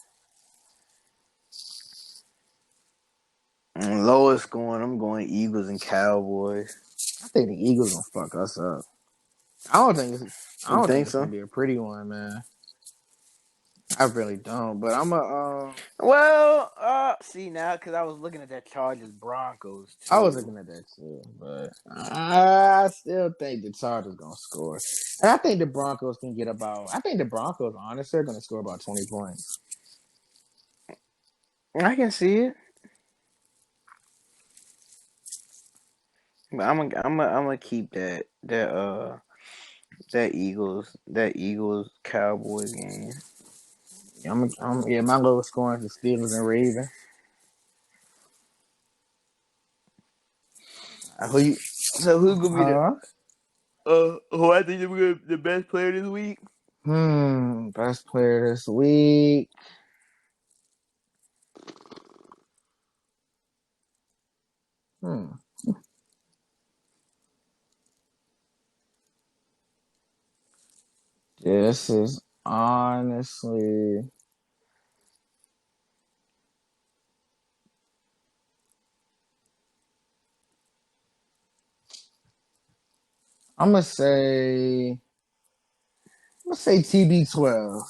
Lowest scoring, I'm going Eagles and Cowboys. I think the Eagles gonna fuck us up. I don't think You think it's gonna so? be a pretty one, man. I really don't. But I'm a. Well, see now, because I was looking at that Chargers Broncos I was too. looking at that too, but I still think the Chargers gonna score, and I think the Broncos can get about. I think the Broncos, honestly, are gonna score about 20 points. I can see it. But I'm gonna keep that Eagles Cowboys game. Yeah, my lowest scoring is the Steelers and Ravens. So who's gonna be Huh? who I think is the best player this week? Best player this week. Hmm. This is honestly. I'm gonna say. I'm gonna say TB12.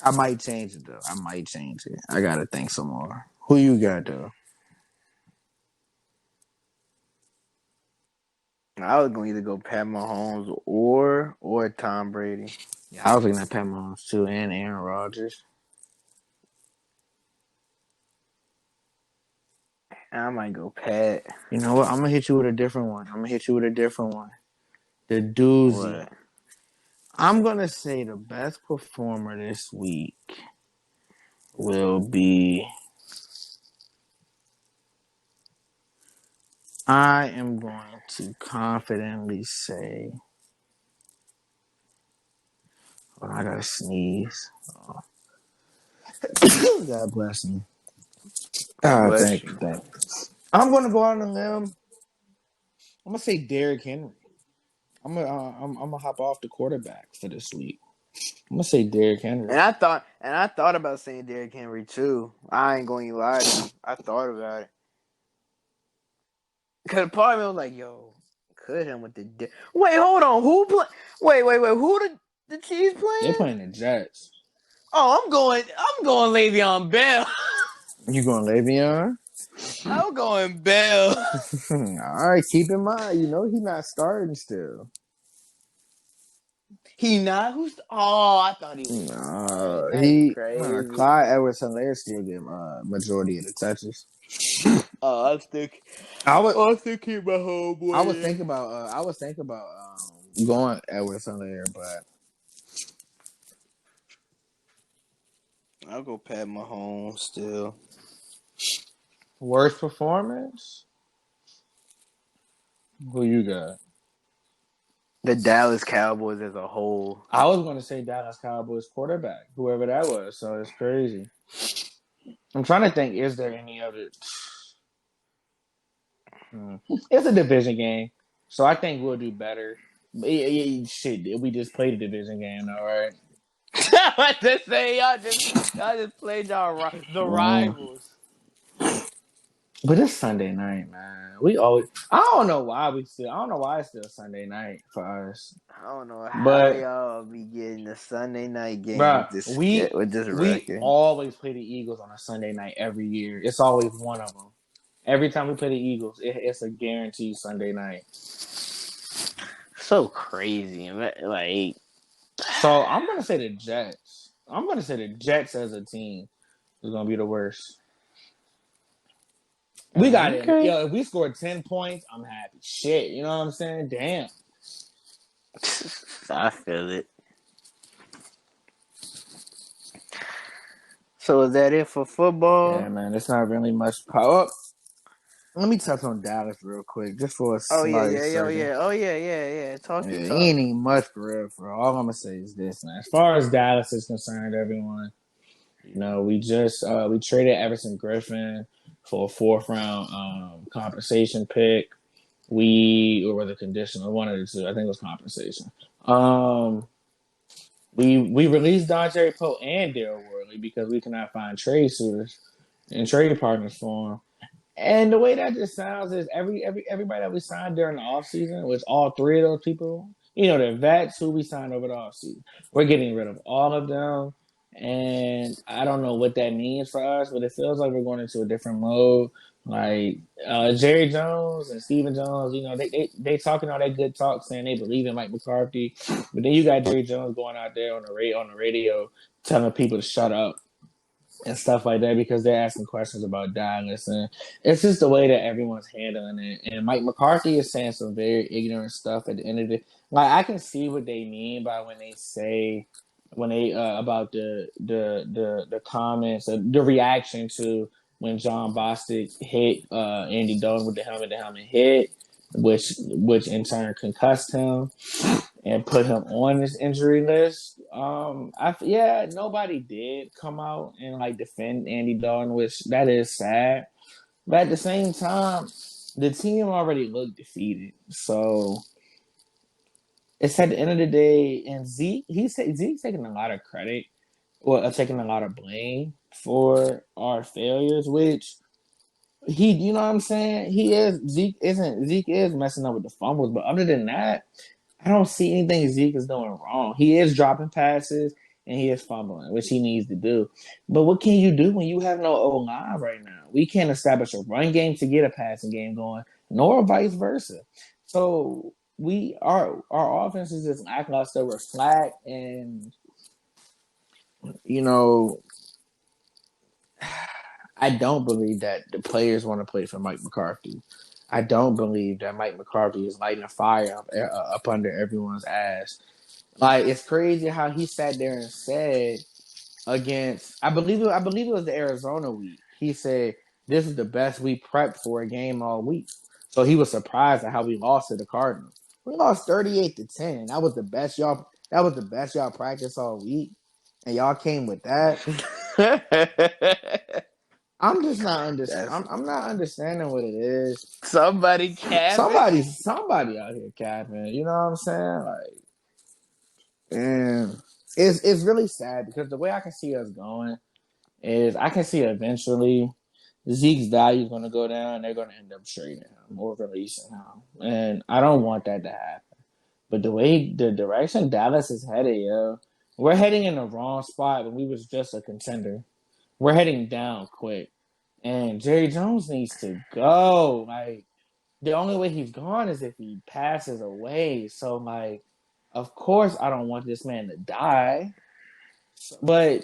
I might change it though. I might change it. I gotta think some more. Who you got though? I was gonna either go Pat Mahomes or Tom Brady. Yeah, I was looking at Pat Mahomes too, and Aaron Rodgers. I might go Pat. You know what? I'm gonna hit you with a different one. The doozy. What? I'm gonna say the best performer this week will be. I am going to confidently say. Oh, I gotta sneeze. Oh. God bless me. Bless Thank you. you, thank you. I'm gonna go out on a limb. I'm gonna say Derrick Henry. I'm gonna hop off the quarterback for this week. I'm gonna say Derrick Henry. And I thought about saying Derrick Henry too. I ain't going to lie to you. I thought about it. Cause part of me was like, "Yo, cut him with the." Wait, hold on. Who play? Wait. Who the Chiefs They're playing? playing the Jets. Oh, I'm going Le'Veon Bell. You going Le'Veon? I'm going Bell. All right, keep in mind, he's not starting still. He not? Who's? Oh, I thought he was starting. That's crazy. Clyde Edwards-Helaire still get majority of the touches. Oh, I'm still, I would. I still keep my I homeboy was there. thinking about. I was thinking about going Edwards on there, but I'll go Pat Mahomes still. worst performance. Who you got? The Dallas Cowboys as a whole. I was going to say Dallas Cowboys quarterback, whoever that was. So it's crazy. I'm trying to think. Is there any other? It's a division game, so I think we'll do better. Shit, we just played a division game, all right. I just say y'all just played the Mm. rivals. But it's Sunday night, man. We always. I don't know why we still. I don't know why it's still Sunday night for us. I don't know how But y'all be getting a Sunday night game bruh, with this we with this we record. always play the Eagles on a Sunday night every year. It's always one of them. Every time we play the Eagles, it's a guaranteed Sunday night. So crazy, like. So I'm gonna say the Jets. I'm gonna say the Jets as a team is gonna be the worst. We got it. Okay. Yo, if we scored 10 points, I'm happy. Shit, you know what I'm saying? Damn. I feel it. So is that it for Yeah, football? man, it's not really much power. Let me touch on Dallas real quick, just for a Oh yeah, slight yeah, oh second. yeah, oh yeah, yeah, yeah. Talk Yeah, your it talk. ain't even much for real. For all I'm gonna say is this, man. As far as Dallas is concerned, everyone, we just we traded Everson Griffin for a fourth round compensation pick. Or was it conditional? One of the two. I think it was compensation. We released Dante Poe and Daryl Worley because we cannot find trade suitors and trade partners for him. And the way that just sounds is everybody that we signed during the offseason, which all three of those people, the vets who we signed over the offseason. We're getting rid of all of them. And I don't know what that means for us, but it feels like we're going into a different mode. Like Jerry Jones and Stephen Jones, they talking all that good talk saying they believe in Mike McCarthy. But then you got Jerry Jones going out there on the radio telling people to shut up and stuff like that because they're asking questions about Dallas, and it's just the way that everyone's handling it. And Mike McCarthy is saying some very ignorant stuff at the end of it. Like I can see what they mean by when they say about the comments, the reaction to when John Bostic hit Andy Dalton with the helmet hit, which in turn concussed him and put him on this injury list. Nobody did come out and like defend Andy Dalton, which that is sad. But at the same time, the team already looked defeated. So it's at the end of the day, and Zeke's taking a lot of credit or taking a lot of blame for our failures, which you know what I'm saying? Zeke is messing up with the fumbles, but other than that, I don't see anything Zeke is doing wrong. He is dropping passes and he is fumbling, which he needs to do. But what can you do when you have no O line right now? We can't establish a run game to get a passing game going, nor vice versa. So our offense is just lackluster. We're flat, and you know I don't believe that the players want to play for Mike McCarthy. I don't believe that Mike McCarthy is lighting a fire up under everyone's ass. Like it's crazy how he sat there and said against I believe it was the Arizona week. He said this is the best we prepped for a game all week. So he was surprised at how we lost to the Cardinals. We lost 38-10. That was the best y'all practiced all week. And y'all came with that. I'm just not That's I'm not understanding what it is. somebody capping. Somebody out here capping. You know what I'm saying? Like, and it's really sad because the way I can see us going is I can see eventually Zeke's value is going to go down. They're going to end up trading him or releasing him, and I don't want that to happen. But the direction Dallas is headed, we're heading in the wrong spot when we was just a contender. We're heading down quick. And Jerry Jones needs to go. Like, the only way he's gone is if he passes away. So, like, of course, I don't want this man to die. But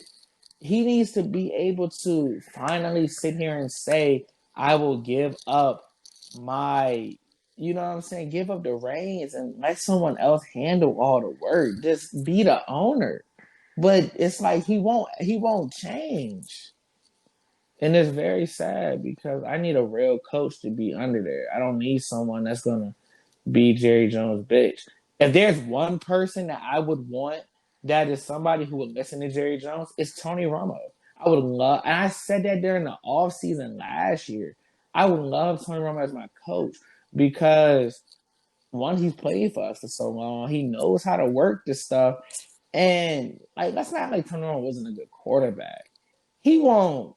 he needs to be able to finally sit here and say, I will give up my, you know what I'm saying, give up the reins and let someone else handle all the work. Just be the owner. But it's like he won't change. And it's very sad because I need a real coach to be under there. I don't need someone that's gonna be Jerry Jones' bitch. If there's one person that I would want that is somebody who would listen to Jerry Jones, it's Tony Romo. I would love, and I said that during the offseason last year. I would love Tony Romo as my coach because one, he's played for us for so long. He knows how to work this stuff. And like, let's not like Tony Romo wasn't a good quarterback. He won't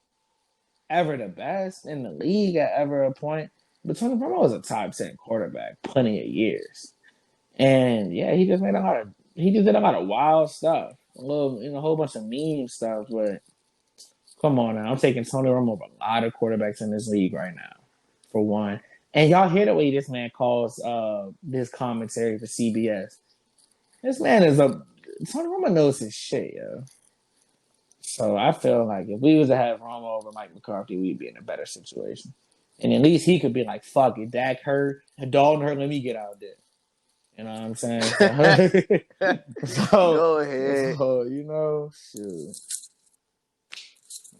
ever the best in the league at ever a point. But Tony Romo was a top 10 quarterback plenty of years. And yeah, he just did a lot of wild stuff. A whole bunch of meme stuff, but come on now. I'm taking Tony Romo over a lot of quarterbacks in this league right now, for one. And y'all hear the way this man calls this commentary for CBS. This man is Tony Romo knows his shit, yo. So I feel like if we was to have Romo over Mike McCarthy, we'd be in a better situation. And at least he could be like, fuck it, Dak hurt, Dalton hurt, let me get out there. You know what I'm saying? Go ahead. Shoot.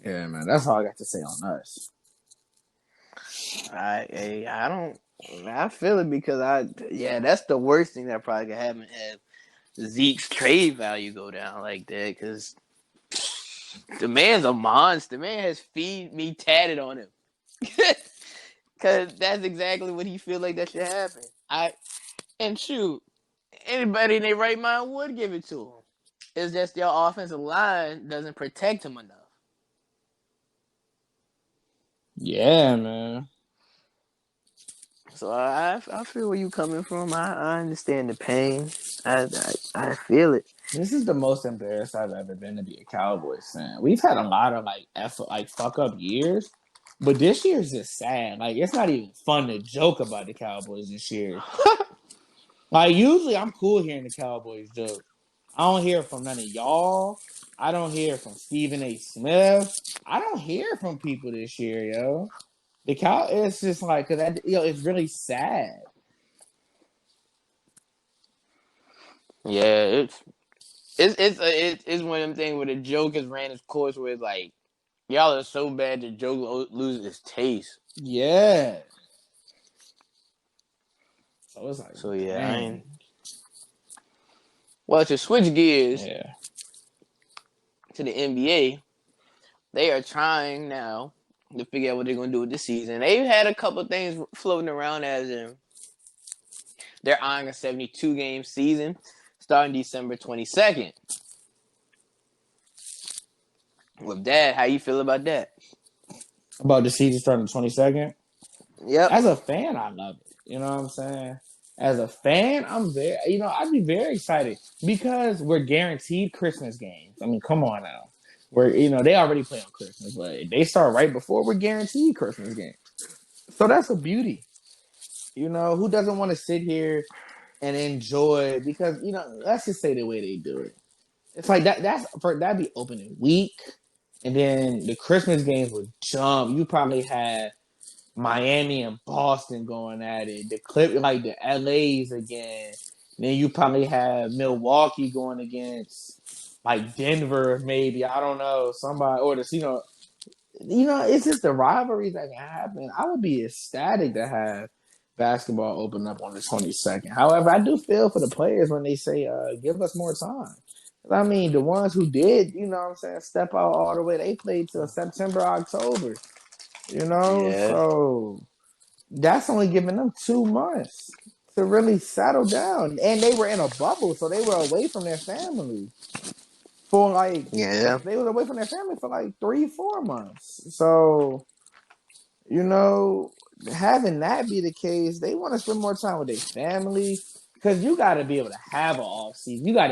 Yeah, man, that's all I got to say on us. I feel it because that's the worst thing that probably could happen. Have Zeke's trade value go down like that because the man's a monster. The man has "feed me" tatted on him. Because that's exactly what he feel like that should happen. And shoot, anybody in their right mind would give it to him. It's just your offensive line doesn't protect him enough. Yeah, man. So I feel where you coming from. I understand the pain. I feel it. This is the most embarrassed I've ever been to be a Cowboys fan. We've had a lot of fuck up years, but this year's just sad. Like, it's not even fun to joke about the Cowboys this year. Like, usually I'm cool hearing the Cowboys joke. I don't hear from none of y'all. I don't hear from Stephen A. Smith. I don't hear from people this year, yo. It's just like, it's really sad. Yeah, it's one of them things where the joke has ran its course where it's like, y'all are so bad the joke loses its taste. Yeah. So it's like, Well, to switch gears to the NBA, they are trying now to figure out what they're going to do with this season. They've had a couple of things floating around as in they're eyeing a 72-game season starting December 22nd. With that, how you feel about that? About the season starting the 22nd? Yep. As a fan, I love it. You know what I'm saying? As a fan, I'd be very excited because we're guaranteed Christmas games. I mean, come on now. They already play on Christmas, but if they start right before, we're guaranteed Christmas games. So that's a beauty. Who doesn't want to sit here and enjoy? Because, let's just say the way they do it. It's like that'd be opening week. And then the Christmas games would jump. You probably had Miami and Boston going at it. The LA's again. Then you probably have Milwaukee going against like Denver, maybe. I don't know. Somebody or it's just the rivalries that can happen. I would be ecstatic to have basketball open up on the 22nd. However, I do feel for the players when they say, give us more time. I mean, the ones who did, step out all the way, they played till September, October. So that's only giving them 2 months to really settle down. And they were in a bubble, so they were away from their family they were away from their family for 3-4 months. So, having that be the case, they want to spend more time with their family because you got to be able to have an off season. You got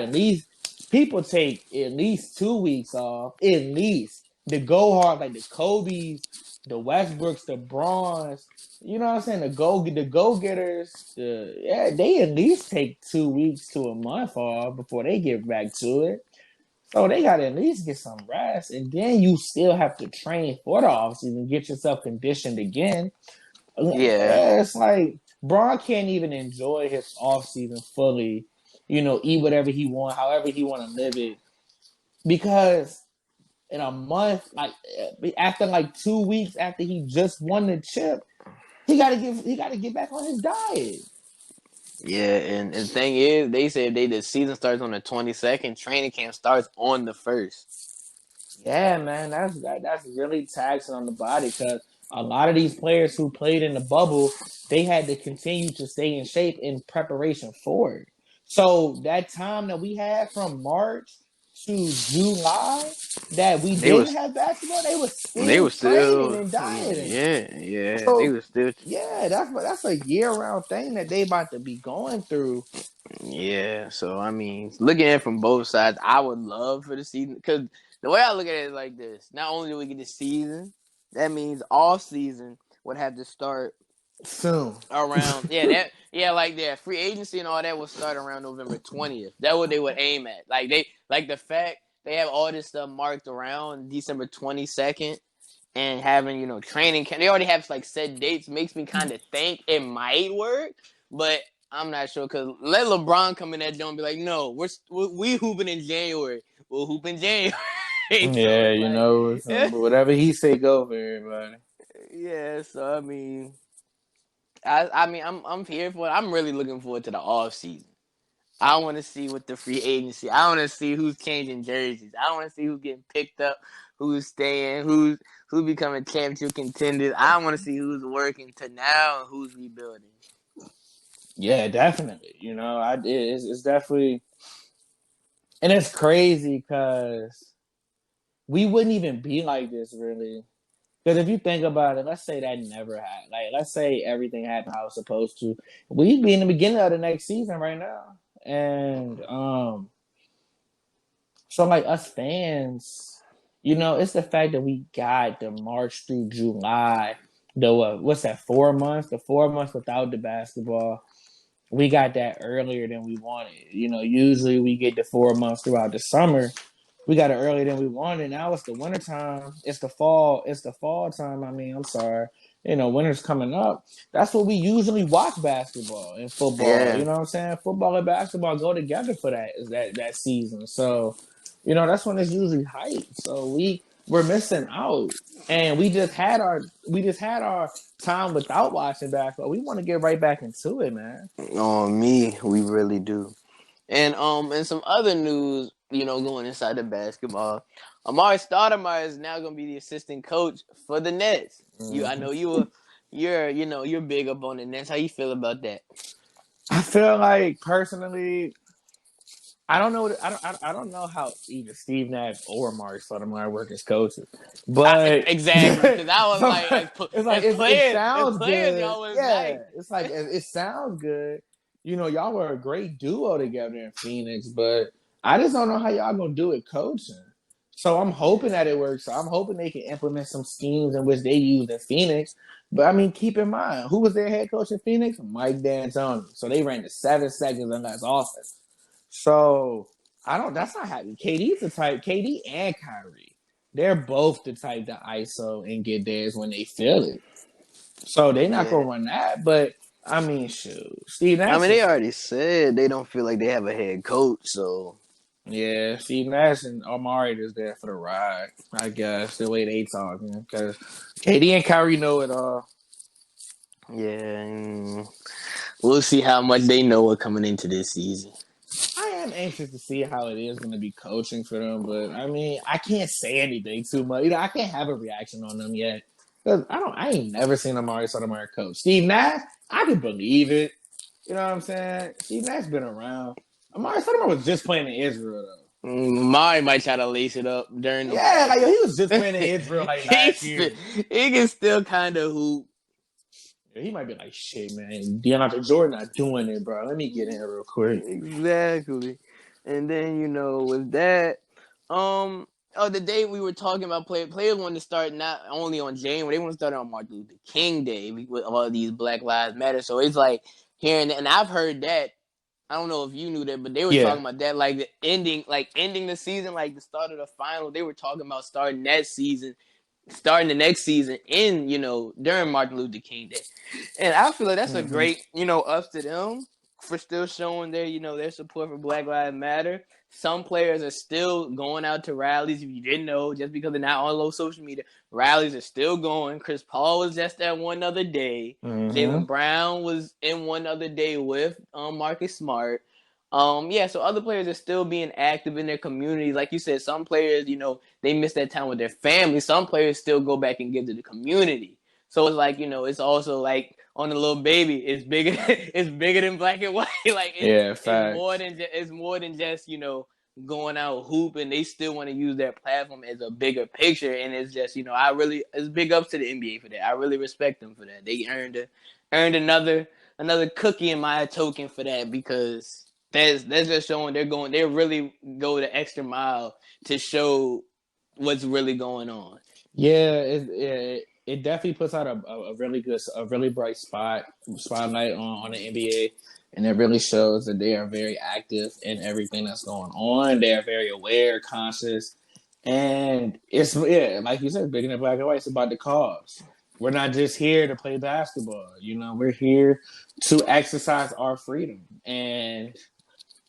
people take at least 2 weeks off, at least to go hard, like the Kobe's, the Westbrooks, the Brawns. You know what I'm saying? The go-getters. They at least take 2 weeks to a month off before they get back to it. So they got to at least get some rest. And then you still have to train for the offseason, get yourself conditioned again. Yeah. It's like Braun can't even enjoy his offseason fully, eat whatever he want, however he want to live it. Because in a month, like after like 2 weeks after he just won the chip, he gotta get back on his diet. Yeah, and the thing is, they said the season starts on the 22nd, training camp starts on the 1st. Yeah, man, that's really taxing on the body because a lot of these players who played in the bubble, they had to continue to stay in shape in preparation for it. So that time that we had from March to July that we They didn't was have basketball, they was they still were training still and dieting. yeah, they So were still yeah, that's a year round thing that they about to be going through. yeah. So I mean, looking at it from both sides, I would love for the season because the way I look at it is like this: not only do we get the season, that means off season would have to start Soon. around like that free agency and all that will start around November 20th. That's what they would aim at. Like the fact they have all this stuff marked around December 22nd and having training camp. They already have like set dates. Makes me kind of think it might work, but I'm not sure because let LeBron come in that don't be like, no, we hooping in January. We'll hoop in January. So Yeah, it's like, whatever he say, go for everybody. yeah. So I mean, I'm here for it. I'm really looking forward to the off season. I want to see what the free agency. I want to see who's changing jerseys. I want to see who's getting picked up, who's staying, who's becoming championship contenders. I want to see who's working to now and who's rebuilding. Yeah, definitely. It's definitely, and it's crazy because we wouldn't even be like this really. Because if you think about it, let's say that never happened. Like, let's say everything happened how it's supposed to. We'd be in the beginning of the next season right now, and so like us fans, it's the fact that we got the March through July, what's that 4 months? The 4 months without the basketball. We got that earlier than we wanted. Usually we get the 4 months throughout the summer. We got it earlier than we wanted. Now it's the winter time. It's the fall. It's the fall time. I mean, I'm sorry. Winter's coming up. That's what we usually watch basketball and football. You Yeah, know what I'm saying? Football and basketball go together for that season. So, that's when it's usually hype. So we're missing out. And we just had our time without watching basketball. We want to get right back into it, man. on me, we really do. And some other news, going inside the basketball. Amari Stoudemire is now going to be the assistant coach for the Nets. I Mm-hmm. know you're big up on the Nets. How you feel about that? I feel like personally, I don't know. I don't know how either Steve Nash or Mark Sotomayor work as coaches, but Exactly, because I was so like, it's like as it players, sounds good. y'all was Yeah, nice. it's like it sounds good. Y'all were a great duo together in Phoenix, but I just don't know how y'all gonna do it coaching. So I'm hoping that it works. So I'm hoping they can implement some schemes in which they used in Phoenix. But I mean, keep in mind, who was their head coach in Phoenix? Mike D'Antoni. So they ran the 7 seconds and less offense. So I don't. That's not happening. KD's the type. KD and Kyrie, they're both the type to ISO and get theirs when they feel it. So they're not Yeah. gonna run that. But I mean, shoot, Steve I Nash mean, they is. already said they don't feel like they have a head coach, so Yeah, Steve Nash and Omari is there for the ride. I guess the way they talking because KD and Kyrie know it all. yeah, we'll see how much they know what coming into this season. I am anxious to see how it is going to be coaching for them, but I mean, I can't say anything too much. I can't have a reaction on them yet because I ain't never seen Amari Sotomayor coach. Steve Nash, I could believe it. You know what I'm saying? Steve Nash been around. Amari Sotomayor was just playing in Israel though. Mari might try to lace it up during the Yeah, like yo, practice. he was just playing in Israel like last year. He can still kind of hoop. Yeah, he might be like, shit, man, DeAndre Jordan not doing it, bro. Let me get in here real quick. Exactly. And then, with that, the day we were talking about players wanted to start not only on January, they want to start on Martin Luther King Day with all these Black Lives Matter. So it's like hearing that, and I've heard that I don't know if you knew that, but they were Yeah. talking about that, like ending the season, like the start of the final. They were talking about starting the next season in, during Martin Luther King Day. And I feel like that's a Mm-hmm. great, ups to them for still showing their support for Black Lives Matter. Some players are still going out to rallies. If you didn't know, just because they're not on low social media, rallies are still going. Chris Paul was just at one other day. Mm-hmm. Jaylen Brown was in one other day with Marcus Smart. Yeah, so other players are still being active in their communities. Like you said, some players, they miss that time with their family. Some players still go back and give to the community. So it's like, it's also like on the little baby, it's bigger it's bigger than black and white. Like Yeah, it's more facts. than just, going out hooping. They still want to use their platform as a bigger picture, and it's just, it's big ups to the NBA for that. I really respect them for that. They earned another cookie in my token for that, because that's just showing they really go the extra mile to show what's really going on. Yeah, it definitely puts out a really good, a really bright spotlight on the NBA, and it really shows that they are very active in everything that's going on. They are very aware, conscious, and it's like you said, bigger than black and white. It's about the cause. We're not just here to play basketball. We're here to exercise our freedom and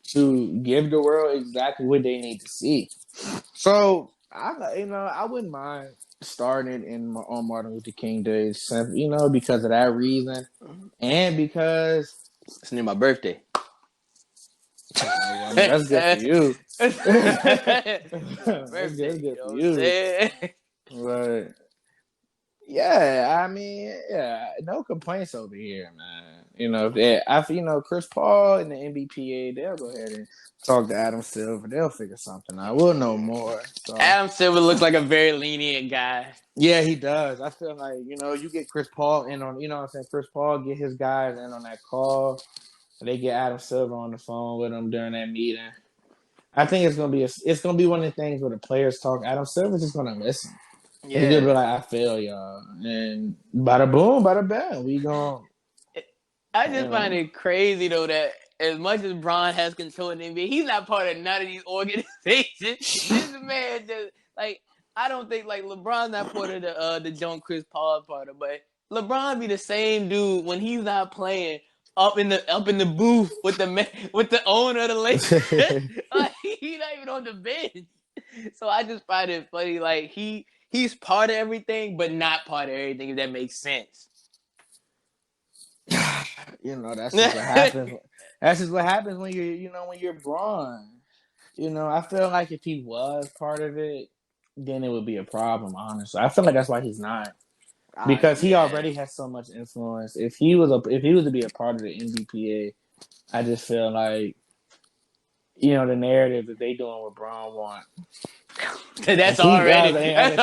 to give the world exactly what they need to see. So I wouldn't mind starting it on Martin Luther King Day, because of that reason, and because It's near my birthday. I mean that's good for you. It's my That's birthday, good you know for what I'm you. saying? But yeah, I mean, no complaints over here, man. Chris Paul and the NBPA, they'll go ahead and talk to Adam Silver. They'll figure something out. We'll know more. So. Adam Silver looks like a very lenient guy. Yeah, he does. I feel like, you get Chris Paul in on, what I'm saying? Chris Paul get his guys in on that call. They get Adam Silver on the phone with him during that meeting. I think it's gonna be one of the things where the players talk. Adam Silver's just gonna listen. And he's gonna Yeah. be like, I feel y'all. And bada boom, bada bang. We gonna, I you just find know. it crazy though that as much as Bron has control in the NBA, he's not part of none of these organizations. This man just like, I don't think like LeBron's not part of the John Chris Paul part of, but LeBron be the same dude when he's not playing up in the booth with the owner of the Lakers. Like, he's not even on the bench. So I just find it funny. Like he's part of everything, but not part of everything. If that makes sense. That's just what happens. That's just what happens when when you're Braun. I feel like if he was part of it, then it would be a problem, honestly. I feel like that's why he's not. Because he Yeah. already has so much influence. If he was to be a part of the NBPA, I just feel like the narrative that they doing what Braun want. That's And people, already and the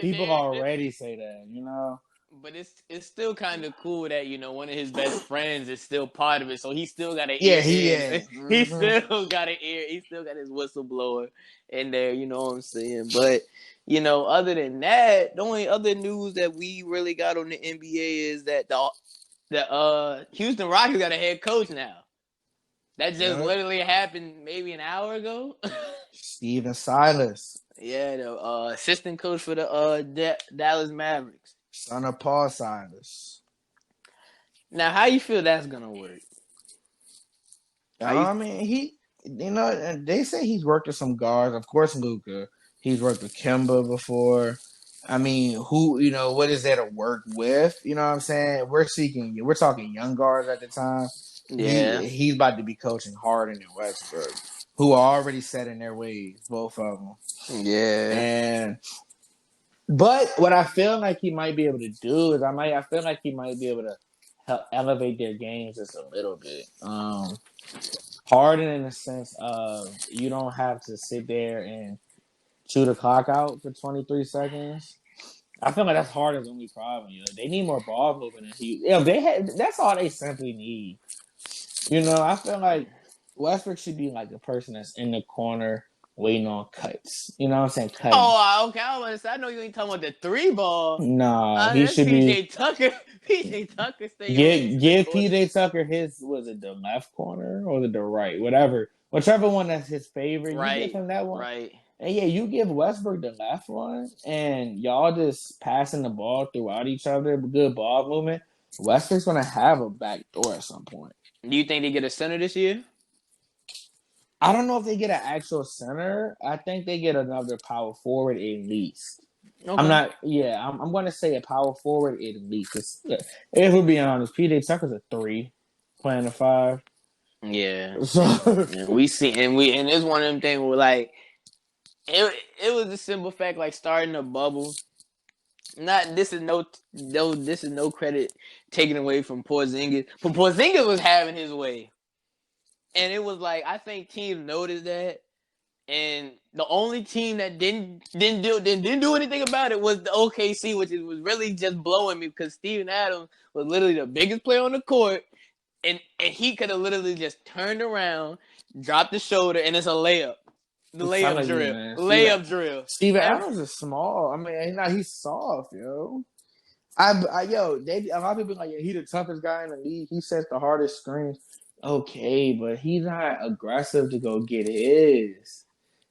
people narrative. already say that. But it's still kind of cool that one of his best friends is still part of it, so he still got an Yeah, ear he in. is. He Mm-hmm. still got an ear. He still got his whistleblower in there. You know what I'm saying? But other than that, the only other news that we really got on the NBA is that the Houston Rockets got a head coach now. That just Yep. literally happened maybe an hour ago. Steven Silas, Yeah, the assistant coach for the Dallas Mavericks. son of Paul Silas. Now, how you feel that's gonna work? How you? I mean, and they say he's worked with some guards. Of course, Luka. He's worked with Kemba before. I mean, what is there to work with? You know what I'm saying? We're talking young guards at the time. Yeah, He's about to be coaching Harden and Westbrook, who are already set in their ways, both of them. yeah, But what I feel like he might be able to do is I feel like he might be able to help elevate their games just a little bit. Harden in the sense of you don't have to sit there and chew the clock out for 23 seconds. I feel like that's Harden's only problem. They need more ball movement. That's all they simply need. I feel like Westbrook should be like the person that's in the corner waiting on cuts. You know what I'm saying? Cutting. Oh, okay. I know you ain't talking about the 3 ball. Nah, he That's should be. PJ Tucker. PJ Tucker stay on the Give court. PJ Tucker his, was it the left corner or the right? Whatever. Whichever one that's his favorite, you give Right, him that one. right. And yeah, you give Westbrook the left one, and y'all just passing the ball throughout each other, good ball movement. Westbrook's gonna have a back door at some point. Do you think they get a center this year? I don't know if they get an actual center. I think they get another power forward at least. I'm Okay. not. Yeah, I'm going to say a power forward at least. If we're being honest, PJ Tucker's a 3, playing a 5. Yeah. So And we see, and it's one of them things where like it was a simple fact like starting a bubble. Not this is no credit taken away from Porzingis, but Porzingis was having his way, and it was like I think teams noticed that, and the only team that didn't do anything about it was the OKC, which was really just blowing me because Steven Adams was literally the biggest player on the court, and he could have literally just turned around, dropped the shoulder, and it's a layup. The I'm layup telling you, drill. man, Layup drill. Steven Adams is small. I mean, he's soft, yo. A lot of people be like, yeah, he the toughest guy in the league. He sets the hardest screens. Okay, but he's not aggressive to go get his.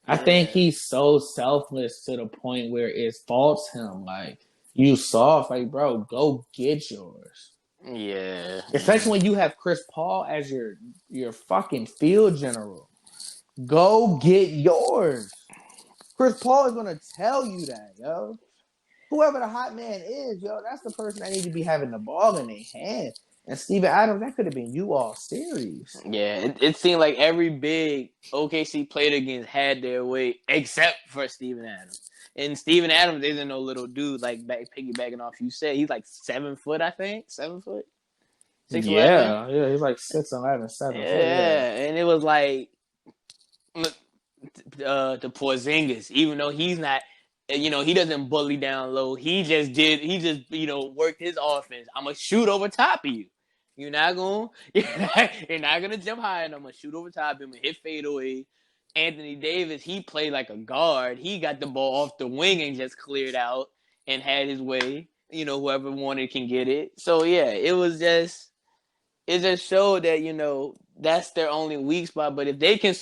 I think Yeah. he's so selfless to the point where it faults him. Like, you soft, like, bro, go get yours. Yeah. Especially when you have Chris Paul as your fucking field general. Go get yours. Chris Paul is gonna tell you that, yo. Whoever the hot man is, yo, that's the person that need to be having the ball in their hand. And Steven Adams, that could have been you all series. Yeah. It seemed like every big OKC played against had their way except for Steven Adams. And Steven Adams isn't no little dude like piggybacking off you said. He's like 7 foot, I think. 7 foot? 6'11"? Yeah, he's like 6'11", 7 foot, yeah. Yeah. And it was like the Porzingis, even though he's not, he doesn't bully down low. He just worked his offense. I'm gonna shoot over top of you. You're not gonna jump high, and I'm gonna shoot over top of him and hit fadeaway. Anthony Davis, he played like a guard. He got the ball off the wing and just cleared out and had his way. Whoever wanted can get it. So yeah, it just showed that that's their only weak spot. But if they can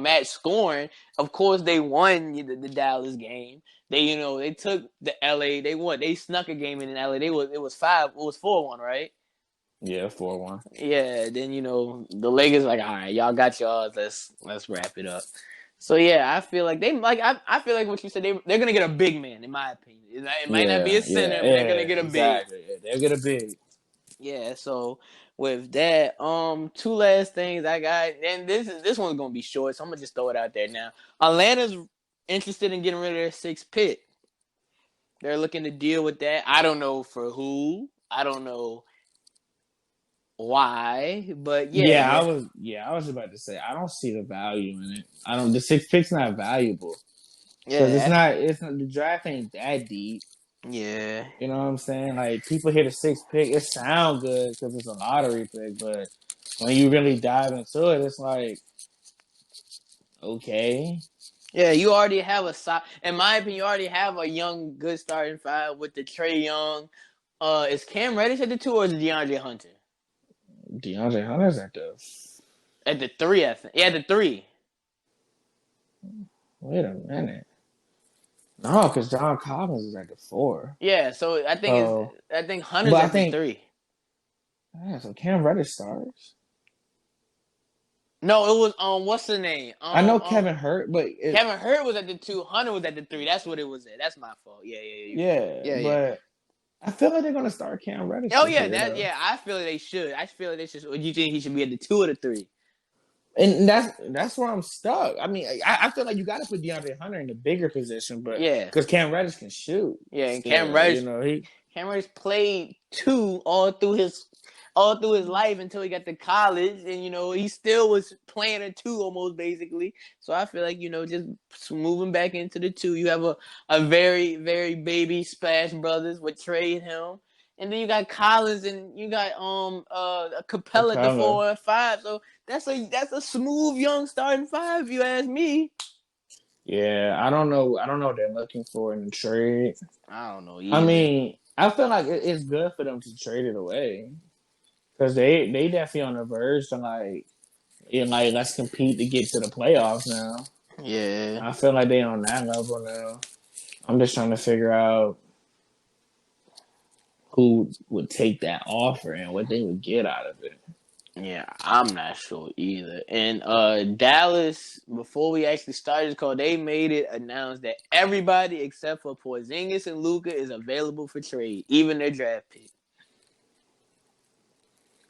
match scoring, of course they won the Dallas game. They took the LA. They won. They snuck a game in LA. It was 4-1, right? Yeah, 4-1. Yeah. Then the Lakers like, all right, y'all got y'all. Let's wrap it up. So yeah, I feel like I feel like what you said, they're gonna get a big man, in my opinion. It might not be a center, but they're gonna get a big. Exactly. Yeah, they'll get a big. Yeah, so with that, 2 last things I got, and this one's gonna be short, so I'm gonna just throw it out there now. Atlanta's interested in getting rid of their 6th pick. They're looking to deal with that. I don't know for who. I don't know why, but yeah. I was about to say I don't see the value in it. The 6th pick's not valuable. Because Yeah, it's not the draft ain't that deep. yeah. You know what I'm saying? Like, people hit a 6th pick, it sounds good because it's a lottery pick, but when you really dive into it, it's like, okay. Yeah, you already have in my opinion, you already have a young, good starting 5 with the Trae Young. Is Cam Reddish at the 2 or is it DeAndre Hunter? DeAndre Hunter's At the 3, I think. Yeah, at the 3. Wait a minute. No, because John Collins is at the 4. Yeah, so I think Hunter's at the 3. Yeah, so Cam Reddish starts. No, it was what's the name? I know Kevin Hurt, but Kevin Hurt was at the 2. Hunter was at the 3. That's what it was at. That's my fault. Yeah. But I feel like they're gonna start Cam Reddish. Oh yeah, I feel like they should. Do you think he should be at the 2 or the 3? And that's where I'm stuck. I mean, I feel like you got to put DeAndre Hunter in the bigger position, but because Cam Reddish can shoot. Yeah, and Cam Reddish, Cam Reddish played 2 all through his life until he got to college, and he still was playing a 2 almost basically. So I feel like just moving back into the 2, you have a very very baby Splash Brothers with Trae and him. And then you got Collins and you got Capella at the 4 and 5. So that's a smooth young starting 5, if you ask me. Yeah, I don't know. I don't know what they're looking for in the trade. I don't know I either. mean, I feel like it's good for them to trade it away because they definitely on the verge to let's compete to get to the playoffs now. Yeah. I feel like they on that level now. I'm just trying to figure out who would take that offer and what they would get out of it. Yeah, I'm not sure either. And Dallas, before we actually started this call, they made it announced that everybody except for Porzingis and Luka is available for trade, even their draft pick.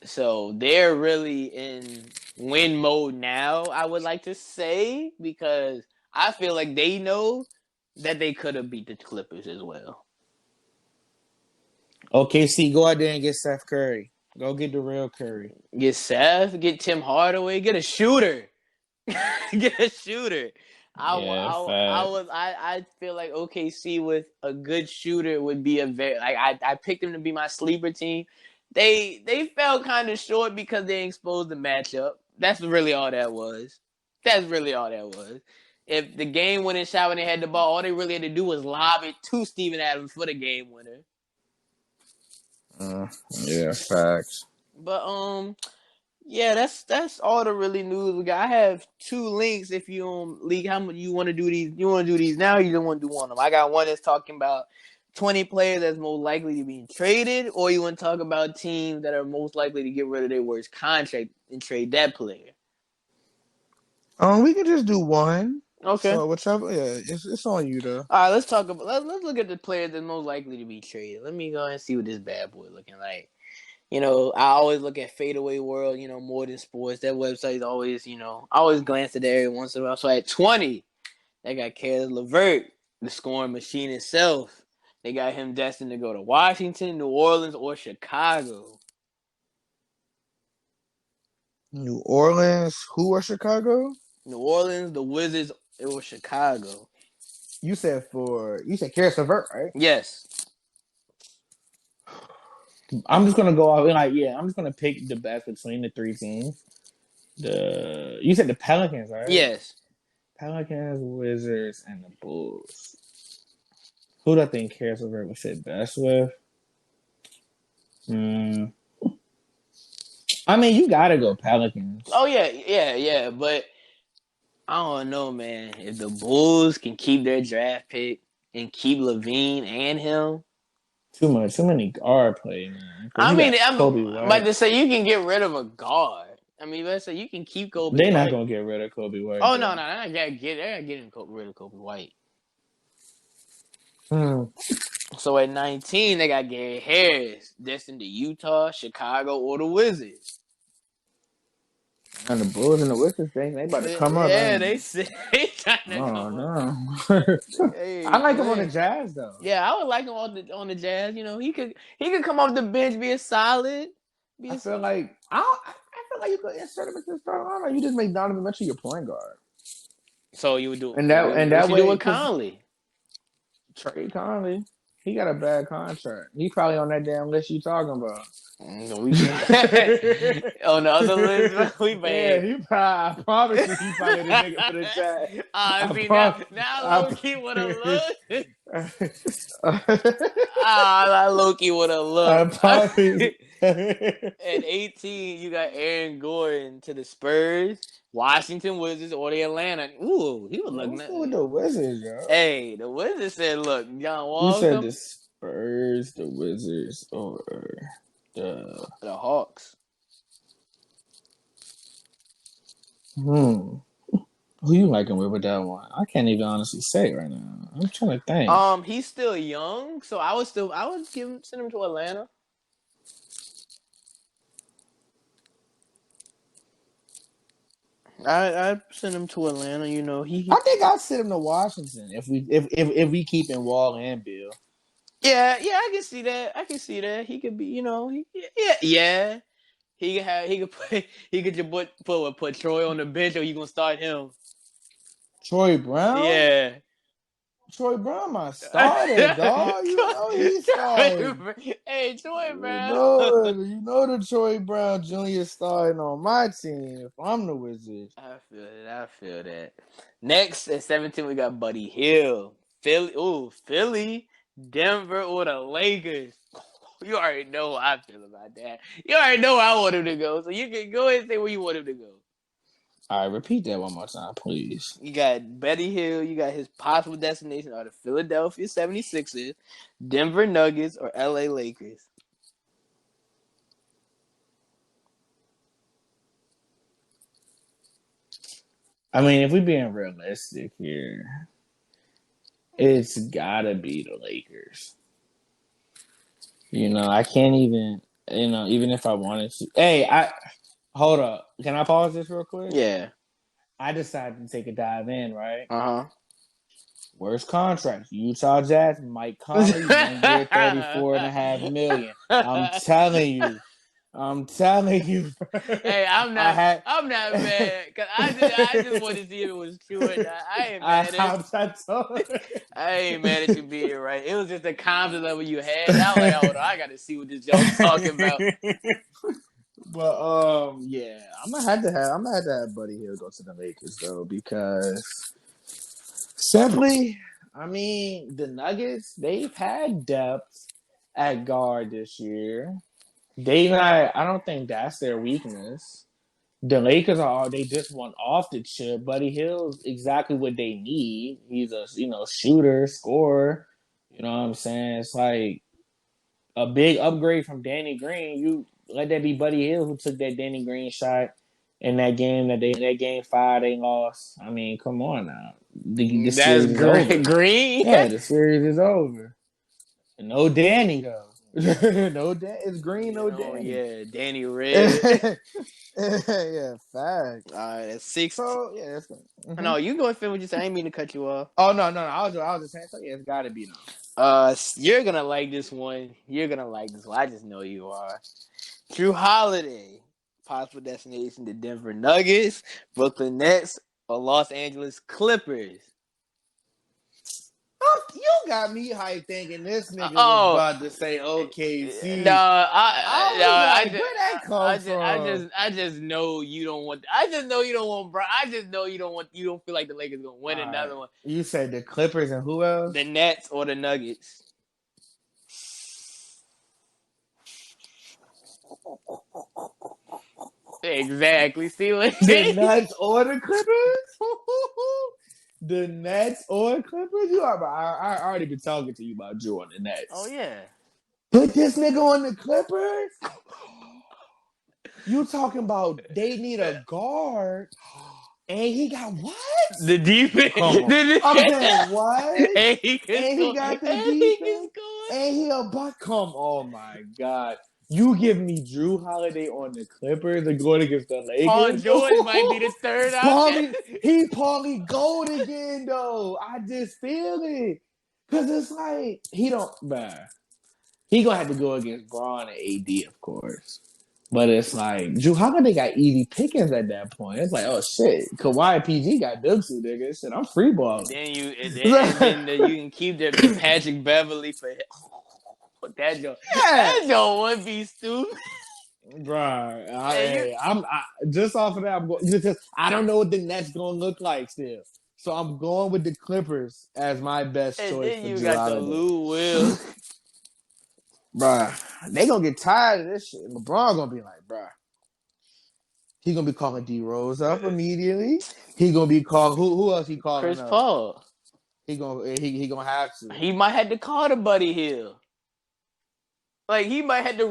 So they're really in win mode now, I would like to say, because I feel like they know that they could have beat the Clippers as well. OKC, go out there and get Seth Curry. Go get the real Curry. Get Seth, get Tim Hardaway, get a shooter. Get a shooter. Yeah, fact. I feel like OKC with a good shooter would be a very I picked them to be my sleeper team. They fell kind of short because they exposed the matchup. That's really all that was. That's really all that was. If the game winning shot when they had the ball, all they really had to do was lob it to Steven Adams for the game winner. Yeah, facts. But yeah, that's all the really news we got. I have 2 links if you league how much you want to do these. You want to do these now? Or you don't want to do one of them. I got one that's talking about 20 players that's most likely to be traded, or you want to talk about teams that are most likely to get rid of their worst contract and trade that player. We can just do one. Okay. So whichever, yeah, it's on you though. All right, let's talk about let's look at the players that's most likely to be traded. Let me go and see what this bad boy looking like. I always look at Fadeaway World, more than sports. That website is always, I always glance at that every once in a while. So at 20, they got Karis LeVert, the scoring machine itself. They got him destined to go to Washington, New Orleans, or Chicago. New Orleans, who or Chicago? New Orleans, the Wizards, or Chicago. You said Karis LeVert, right? Yes. I'm just gonna go off I'm just gonna pick the best between the 3 teams. You said the Pelicans, right? Yes. Pelicans, Wizards, and the Bulls. Who do I think Karis LeVert would fit best with? I mean, you gotta go Pelicans. Oh yeah. But I don't know, man. If the Bulls can keep their draft pick and keep Levine and him. Too many guard play, man. I'm Kobe White. about to say you can get rid of a guard. Let's say you can keep Kobe. They're White. not gonna get rid of Kobe White. Oh no, they're not getting rid of Kobe White. So at 19, they got Gary Harris, destined to Utah, Chicago, or the Wizards. And the Bulls and the Wizards, they about to come up. Yeah, they trying to come up. No. I like him on the Jazz though. Yeah, I would like him on the Jazz. He could come off the bench, be a solid. I feel like you could insert him into the starting lineup. You just make Donovan Mitchell your point guard. So you would do that way do with Conley. Trade Conley. He got a bad contract. He probably on that damn list you talking about. No, on the other list, we bad. Yeah, I promise you, he probably the nigga for the chat. Now Loki would have looked. Loki would have looked. At 18, you got Aaron Gordon to the Spurs, Washington Wizards, or the Atlanta. Ooh, he was looking at with the Wizards, yo. Hey, the Wizards said, "Look, John Wall." You said the Spurs, the Wizards, or the Hawks. Who you liking with that one? I can't even honestly say right now. I'm trying to think. He's still young, so I would send him to Atlanta. I send him to Atlanta. I think I'd send him to Washington if we keep in Wall and Bill. Yeah, I can see that. He could be, yeah. He could put Troy on the bench, or you gonna start him? Troy Brown? Yeah. Troy Brown, my starter, dog. You know he's starting. Hey, Troy Brown. You know the Troy Brown Jr. starting on my team if I'm the Wizards. I feel that. Next at 17, we got Buddy Hill. Philly, Denver, or the Lakers. You already know how I feel about that. You already know where I want him to go, so you can go ahead and say where you want him to go. All right, repeat that one more time, please. You got Buddy Hill. You got his possible destination are the Philadelphia 76ers, Denver Nuggets, or LA Lakers. I mean, if we're being realistic here, it's gotta be the Lakers. I can't even, even if I wanted to. Hey, hold up. Can I pause this real quick? Yeah. I decided to take a dive in, right? Uh-huh. Worst contracts. Utah Jazz, Mike Conley, 1 year, $34.5 million. I'm telling you. Hey, I'm not mad because I just wanted to see if it was true or not. I ain't mad I ain't mad at you being right. It was just the confidence level you had. I was like, hold on, I got to see what this y'all talking about. But yeah, I'm gonna have to have Buddy Hill go to the Lakers though, because simply, I mean, the Nuggets, they've had depth at guard this year. I don't think that's their weakness. The Lakers they just want off the chip. Buddy Hill's exactly what they need. He's a shooter, scorer. You know what I'm saying? It's like a big upgrade from Danny Green. You let that be Buddy Hill who took that Danny Green shot in that game that game 5 they lost. I mean, come on now. The series is over. Green. Yeah, the series is over. No Danny though. It's Green, no Danny. Yeah, Danny Red. Yeah, fact. All right, that's 6. So yeah, that's good. Mm-hmm. No, you go and finish what you say. I ain't mean to cut you off. Oh no, I was just saying. So yeah, it's got to be no. You're gonna like this one. I just know you are. Drew Holiday, possible destination: the Denver Nuggets, Brooklyn Nets, or Los Angeles Clippers. You got me hyped thinking this nigga was about to say OKC. No, where that come from? I just know you don't want. I just know you don't want. I just know you don't want. You don't feel like the Lakers gonna win another one. You said the Clippers and who else? The Nets or the Nuggets. Exactly. See what the Nets or the Clippers? The Nets or Clippers? I already been talking to you about Drew on the Nets. Oh yeah. Put this nigga on the Clippers? You talking about they need a guard and he got what? The defense. I'm saying what? And he got the defense. And he a buck. Oh my God. You give me Drew Holiday on the Clippers and going against the Lakers? Paul George might be the third option. He Paulie Gold again, though. I just feel it. Because it's like, he don't, man. He going to have to go against Braun and AD, of course. But it's like, Drew Holiday got easy pickings at that point. It's like, oh, shit. Kawhi and PG got Duxu, nigga. Shit, I'm free balling. Then you can keep the Patrick Beverly for him. That joke would be stupid. Bruh, I'm just off of that. I'm going. I don't know what the Nets gonna look like still, so I'm going with the Clippers as my best choice. Then you got the Lou Will. Bruh, they gonna get tired of this shit. LeBron gonna be like, bruh, he gonna be calling D Rose up immediately. He gonna be calling who else? He calling Chris up? Paul. He gonna have to. He might have to call the Buddy Hill. Like he might have to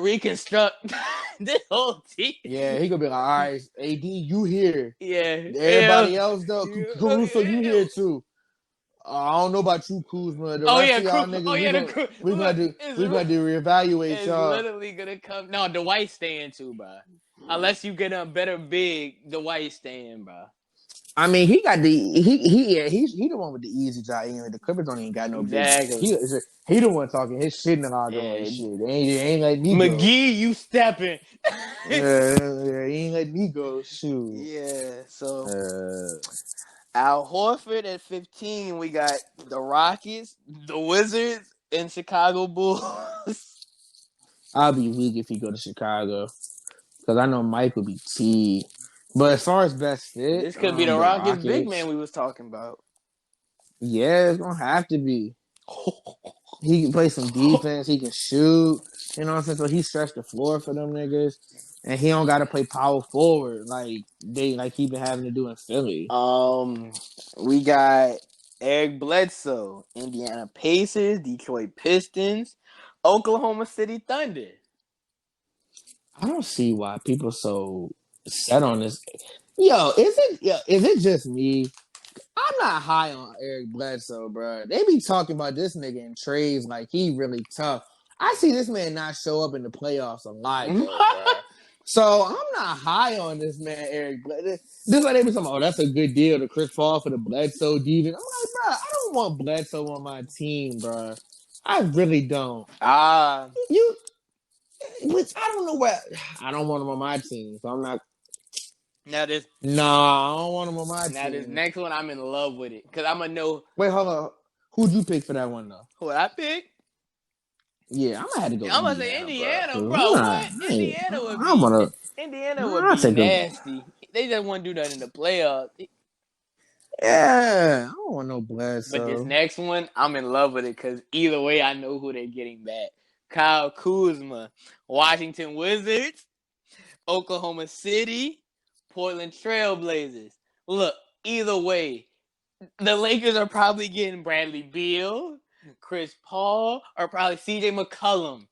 reconstruct this whole team. Yeah, he gonna be like, all right, AD, you here? Yeah, everybody else though, Caruso, you here too? I don't know about you, Kuzma. We're gonna reevaluate y'all. It's literally gonna come. No, Dwight's staying too, bro. Unless you get a better big, Dwight's staying, bro. I mean, he got he's the one with the easy job. The Clippers don't even got no exactly. He the one talking his shit in the locker room and shit. They ain't let me McGee, go. you stepping. Yeah, he ain't let me go. Shoot. Yeah. So Al Horford at 15. We got the Rockets, the Wizards, and Chicago Bulls. I'll be weak if he go to Chicago because I know Mike would be T. But as far as best fit, This could be the the Rockets big man Rockets. we was talking about. Yeah, it's gonna have to be. He can play some defense. He can shoot. You know what I'm saying? So he stretched the floor for them niggas, and he don't got to play power forward like he been having to do in Philly. We got Eric Bledsoe, Indiana Pacers, Detroit Pistons, Oklahoma City Thunder. I don't see why people so set on this. Is it just me? I'm not high on Eric Bledsoe, bro. They be talking about this nigga in trades like he really tough. I see this man not show up in the playoffs a lot, though, bro. So I'm not high on this man, Eric Bledsoe. This like they be talking, oh, that's a good deal to Chris Paul for the Bledsoe defense. I'm like, bro, I don't want Bledsoe on my team, bro. I really don't. Which I don't know what. I don't want him on my team, so I'm not. Now this. No, I don't want him on my team. Now this next one, I'm in love with it because I'm gonna know. Wait, hold on. Who'd you pick for that one though? Who I pick? Yeah, I'm gonna have to go. I'm gonna say Indiana, bro. What? Indiana would be nasty. They just want to do that in the playoffs. Yeah, I don't want no Bledsoe. But this next one, I'm in love with it because either way, I know who they're getting back. Kyle Kuzma, Washington Wizards, Oklahoma City, Portland Trailblazers. Look, either way, the Lakers are probably getting Bradley Beal, Chris Paul, or probably CJ McCollum.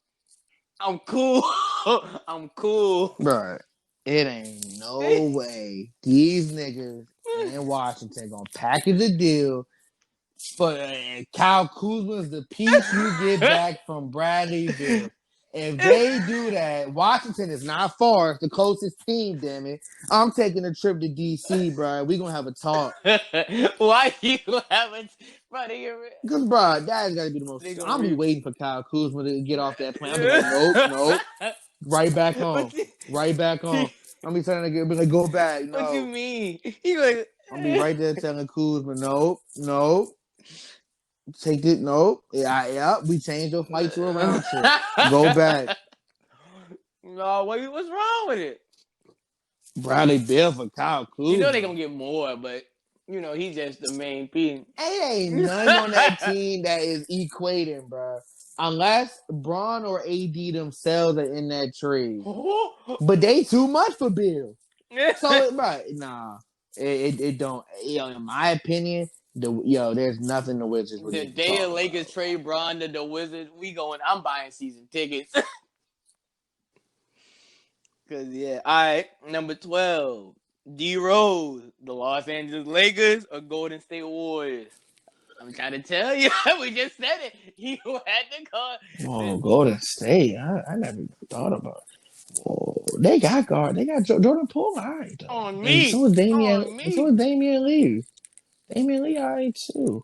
I'm cool. I'm cool. Bro, it ain't no way these niggas in Washington gonna package a deal for Kyle Kuzma's the piece you get back from Bradley Beal. If they do that, Washington is not far. It's the closest team, damn it. I'm taking a trip to D.C., bro. We gonna have a talk. Why you haven't? Because, bro, that's got to be the most. I'm be waiting for Kyle Kuzma to get off that plane. I'm be like, nope. Right back home. Right back home. I'm be trying to be like, go back. No. What you mean? He like, I'll be right there telling Kuzma, nope. Take it, nope. Yeah, we changed your flight to a round trip. Go back. No, what's wrong with it? Bradley Beal for Kyle Kuzma. You know they're going to get more, but, he's just the main piece. Ain't none on that team that is equating, bro. Unless Braun or AD themselves are in that trade. But they too much for Bill. So, bro, nah. It don't. In my opinion, there's nothing the Wizards would the day the Lakers trade Braun to the Wizards, I'm buying season tickets. Because, yeah. All right, number 12. D-Rose, the Los Angeles Lakers or Golden State Warriors? I'm trying to tell you. We just said it. You had to call. Oh, Golden State. I never even thought about it. Oh, they got guard. They got Jordan Poole. All right. On me. And so is Damian. So is Damian Lee. Damian Lee, all right, too.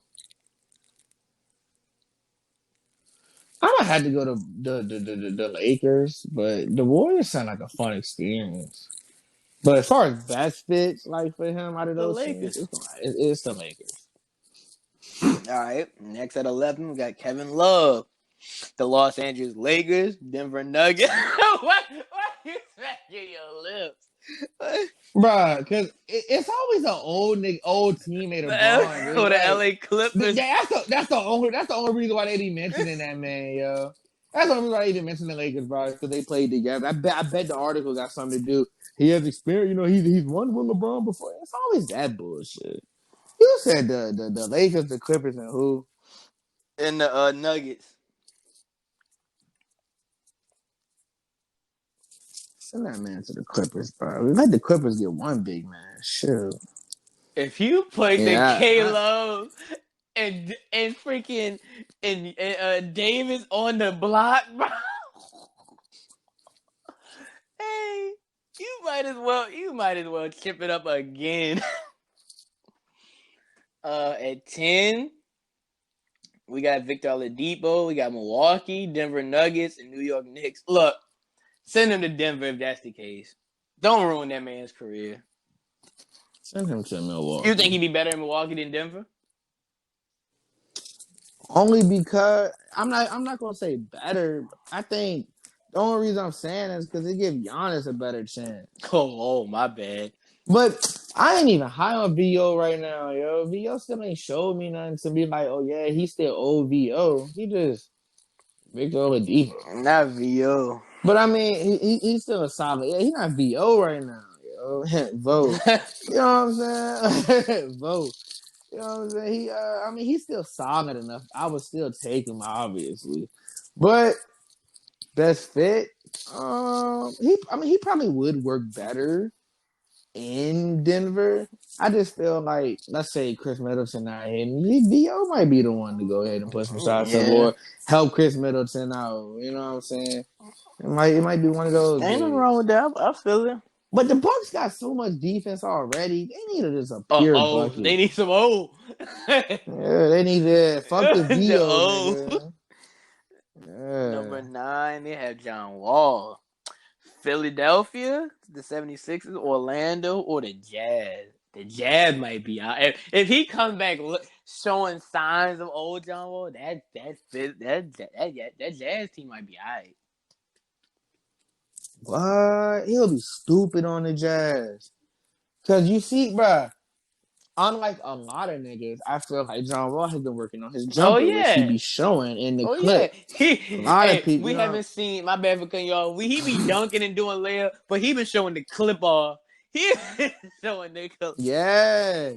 I might have to go to the Lakers, but the Warriors sound like a fun experience. But as far as best fits, like for him out of those teams, it's the Lakers. All right. Next at 11, we got Kevin Love, the Los Angeles Lakers, Denver Nuggets. Why you smacking your lips? Bruh, because it's always an old teammate of Braun. Or the LA Clippers. That's the only reason why they be mentioning that man, yo. That's the only reason why they even mention the Lakers, bro, because they played together. I bet the article got something to do. He has experience, he's won with LeBron before. It's always that bullshit. You said the Lakers, the Clippers, and who? And the Nuggets. Send that man to the Clippers, bro. Let the Clippers get one big man. Shoot. If you put the K-Lo and freaking and Davis on the block, bro. Hey, you might as well chip it up again. At 10, we got Victor Oladipo, we got Milwaukee, Denver Nuggets, and New York Knicks. Look, send him to Denver if that's the case. Don't ruin that man's career. Send him to You think Milwaukee. he'd be better in Milwaukee than Denver? Only because I'm not gonna say better. I think the only reason I'm saying is because it gives Giannis a better chance. Oh, my bad. But I ain't even high on VO right now, yo. VO still ain't showed me nothing to be like, oh yeah, he's still old VO. He just Victor Oladipo. Not VO. But I mean, he's still a solid. Yeah, he's not VO right now, yo. Vote. You know what I'm saying? Vote. You know what I'm saying? I mean, he's still solid enough. I would still take him, obviously. But best fit, he probably would work better in Denver. I just feel like, let's say Chris Middleton not hitting, VO might be the one to go ahead and put some shots up Yeah. or help Chris Middleton out. You know what I'm saying? It might be one of those Ain't nothing days. wrong with that. I feel it. But the Bucks got so much defense already. They needed just a pure They bucket. need some O. Yeah, they need to fuck the The VO, O. nigga. Number Yeah. 9, they have John Wall. Philadelphia, the 76ers, Orlando, or the Jazz. The Jazz might be out. If he comes back showing signs of old John Wall, that Jazz team might be alright. What? He'll be stupid on the Jazz. Cause you see, bruh, unlike a lot of niggas, I feel like John Wall has been working on his Oh jumper, which he yeah. be showing in the Oh yeah, clip. A lot of people, we you know. haven't seen. My bad for cutting y'all. He be dunking and doing layup, but he been showing the clip off. He been showing the clip. Yeah.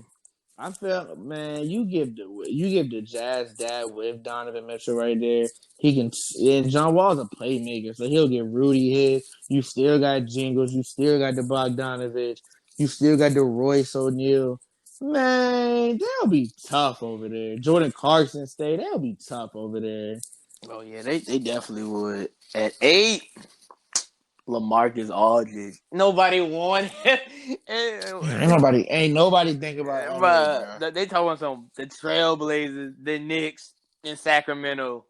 I feel, man, you give the Jazz that with Donovan Mitchell right there. He can, and John Wall's a playmaker, so he'll get Rudy hit. You still got Jingles, you still got the Bogdanovich, you still got the Royce O'Neal. Man, they'll be tough over there. Jordan Clarkson stay, they'll be tough over there. Oh yeah, they definitely would. At 8, LaMarcus Aldridge. Nobody won him. Ain't nobody think about LA, bro. But they talking some the Trailblazers, the Knicks in Sacramento.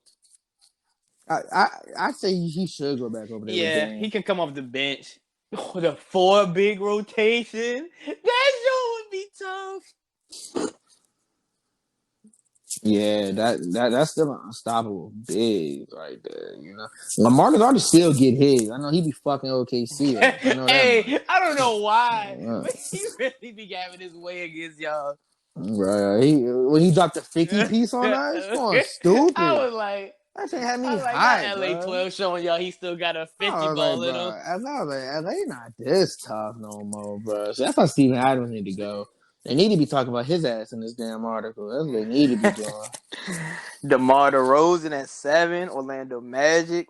I say he should go back over there with Yeah, Dame. he can come off the bench. Oh, the 4 big rotation. That show would be tough. Yeah, that's still an unstoppable big right there. You know, LaMarcus already still get his. I know he be fucking OKC. I know that much. Hey, I don't know why, but he really be having his way against y'all. Right, when he dropped the 50 piece on us, going I stupid. was like, That shit had me not hyped, LA bro. 12 showing y'all he still got a I 50 was like, ball in him. bro, I was like, LA not this tough no more, bro. So that's why Steven Adams need to go. They need to be talking about his ass in this damn article. That's what they need to be doing. DeMar DeRozan at 7, Orlando Magic,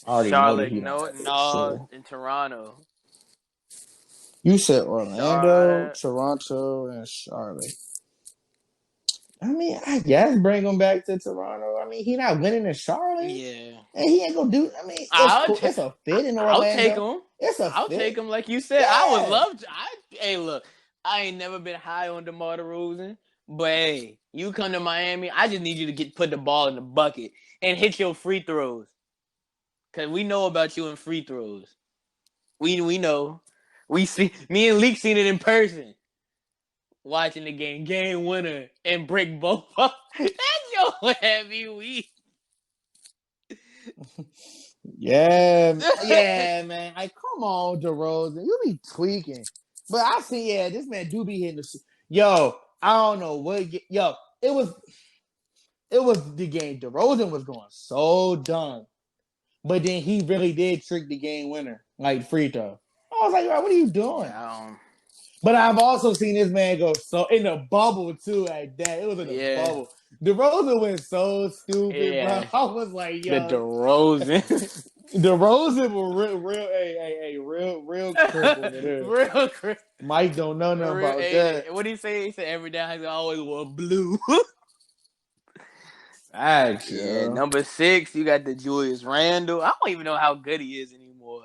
I already know that Charlotte he don't have it. Nas, So and Toronto. you said Orlando, Charlotte. Toronto, and Charlotte. I mean, I guess bring him back to Toronto. I mean, he not winning in Charlotte, Yeah. and he ain't gonna do. I mean, it's cool. It's a fit in I'll take Orlando. him. It's a I'll fit. take him like you said. Yeah. I would love to. Hey, look, I ain't never been high on DeMar DeRozan, but hey, you come to Miami, I just need you to put the ball in the bucket and hit your free throws. Cause we know about you in free throws. We know. We see me and Leak seen it in person. Watching the game winner, and break both up. That's your heavy week. Yeah, man. Like, come on, DeRozan, you be tweaking. But I see, this man do be hitting the. Yo, I don't know what. Yo, it was the game. DeRozan was going so dumb. But then he really did trick the game winner, like free throw. I was like, what are you doing? But I've also seen this man go so in the bubble too, like that. It was in the bubble. DeRozan went so stupid, bro. I was like, yo, the DeRozan. DeRozan was real crippled with it. Real crippled. Mike don't know nothing about that. What did he say? He said every day I always wore blue. Actually, number 6, you got the Julius Randle. I don't even know how good he is anymore.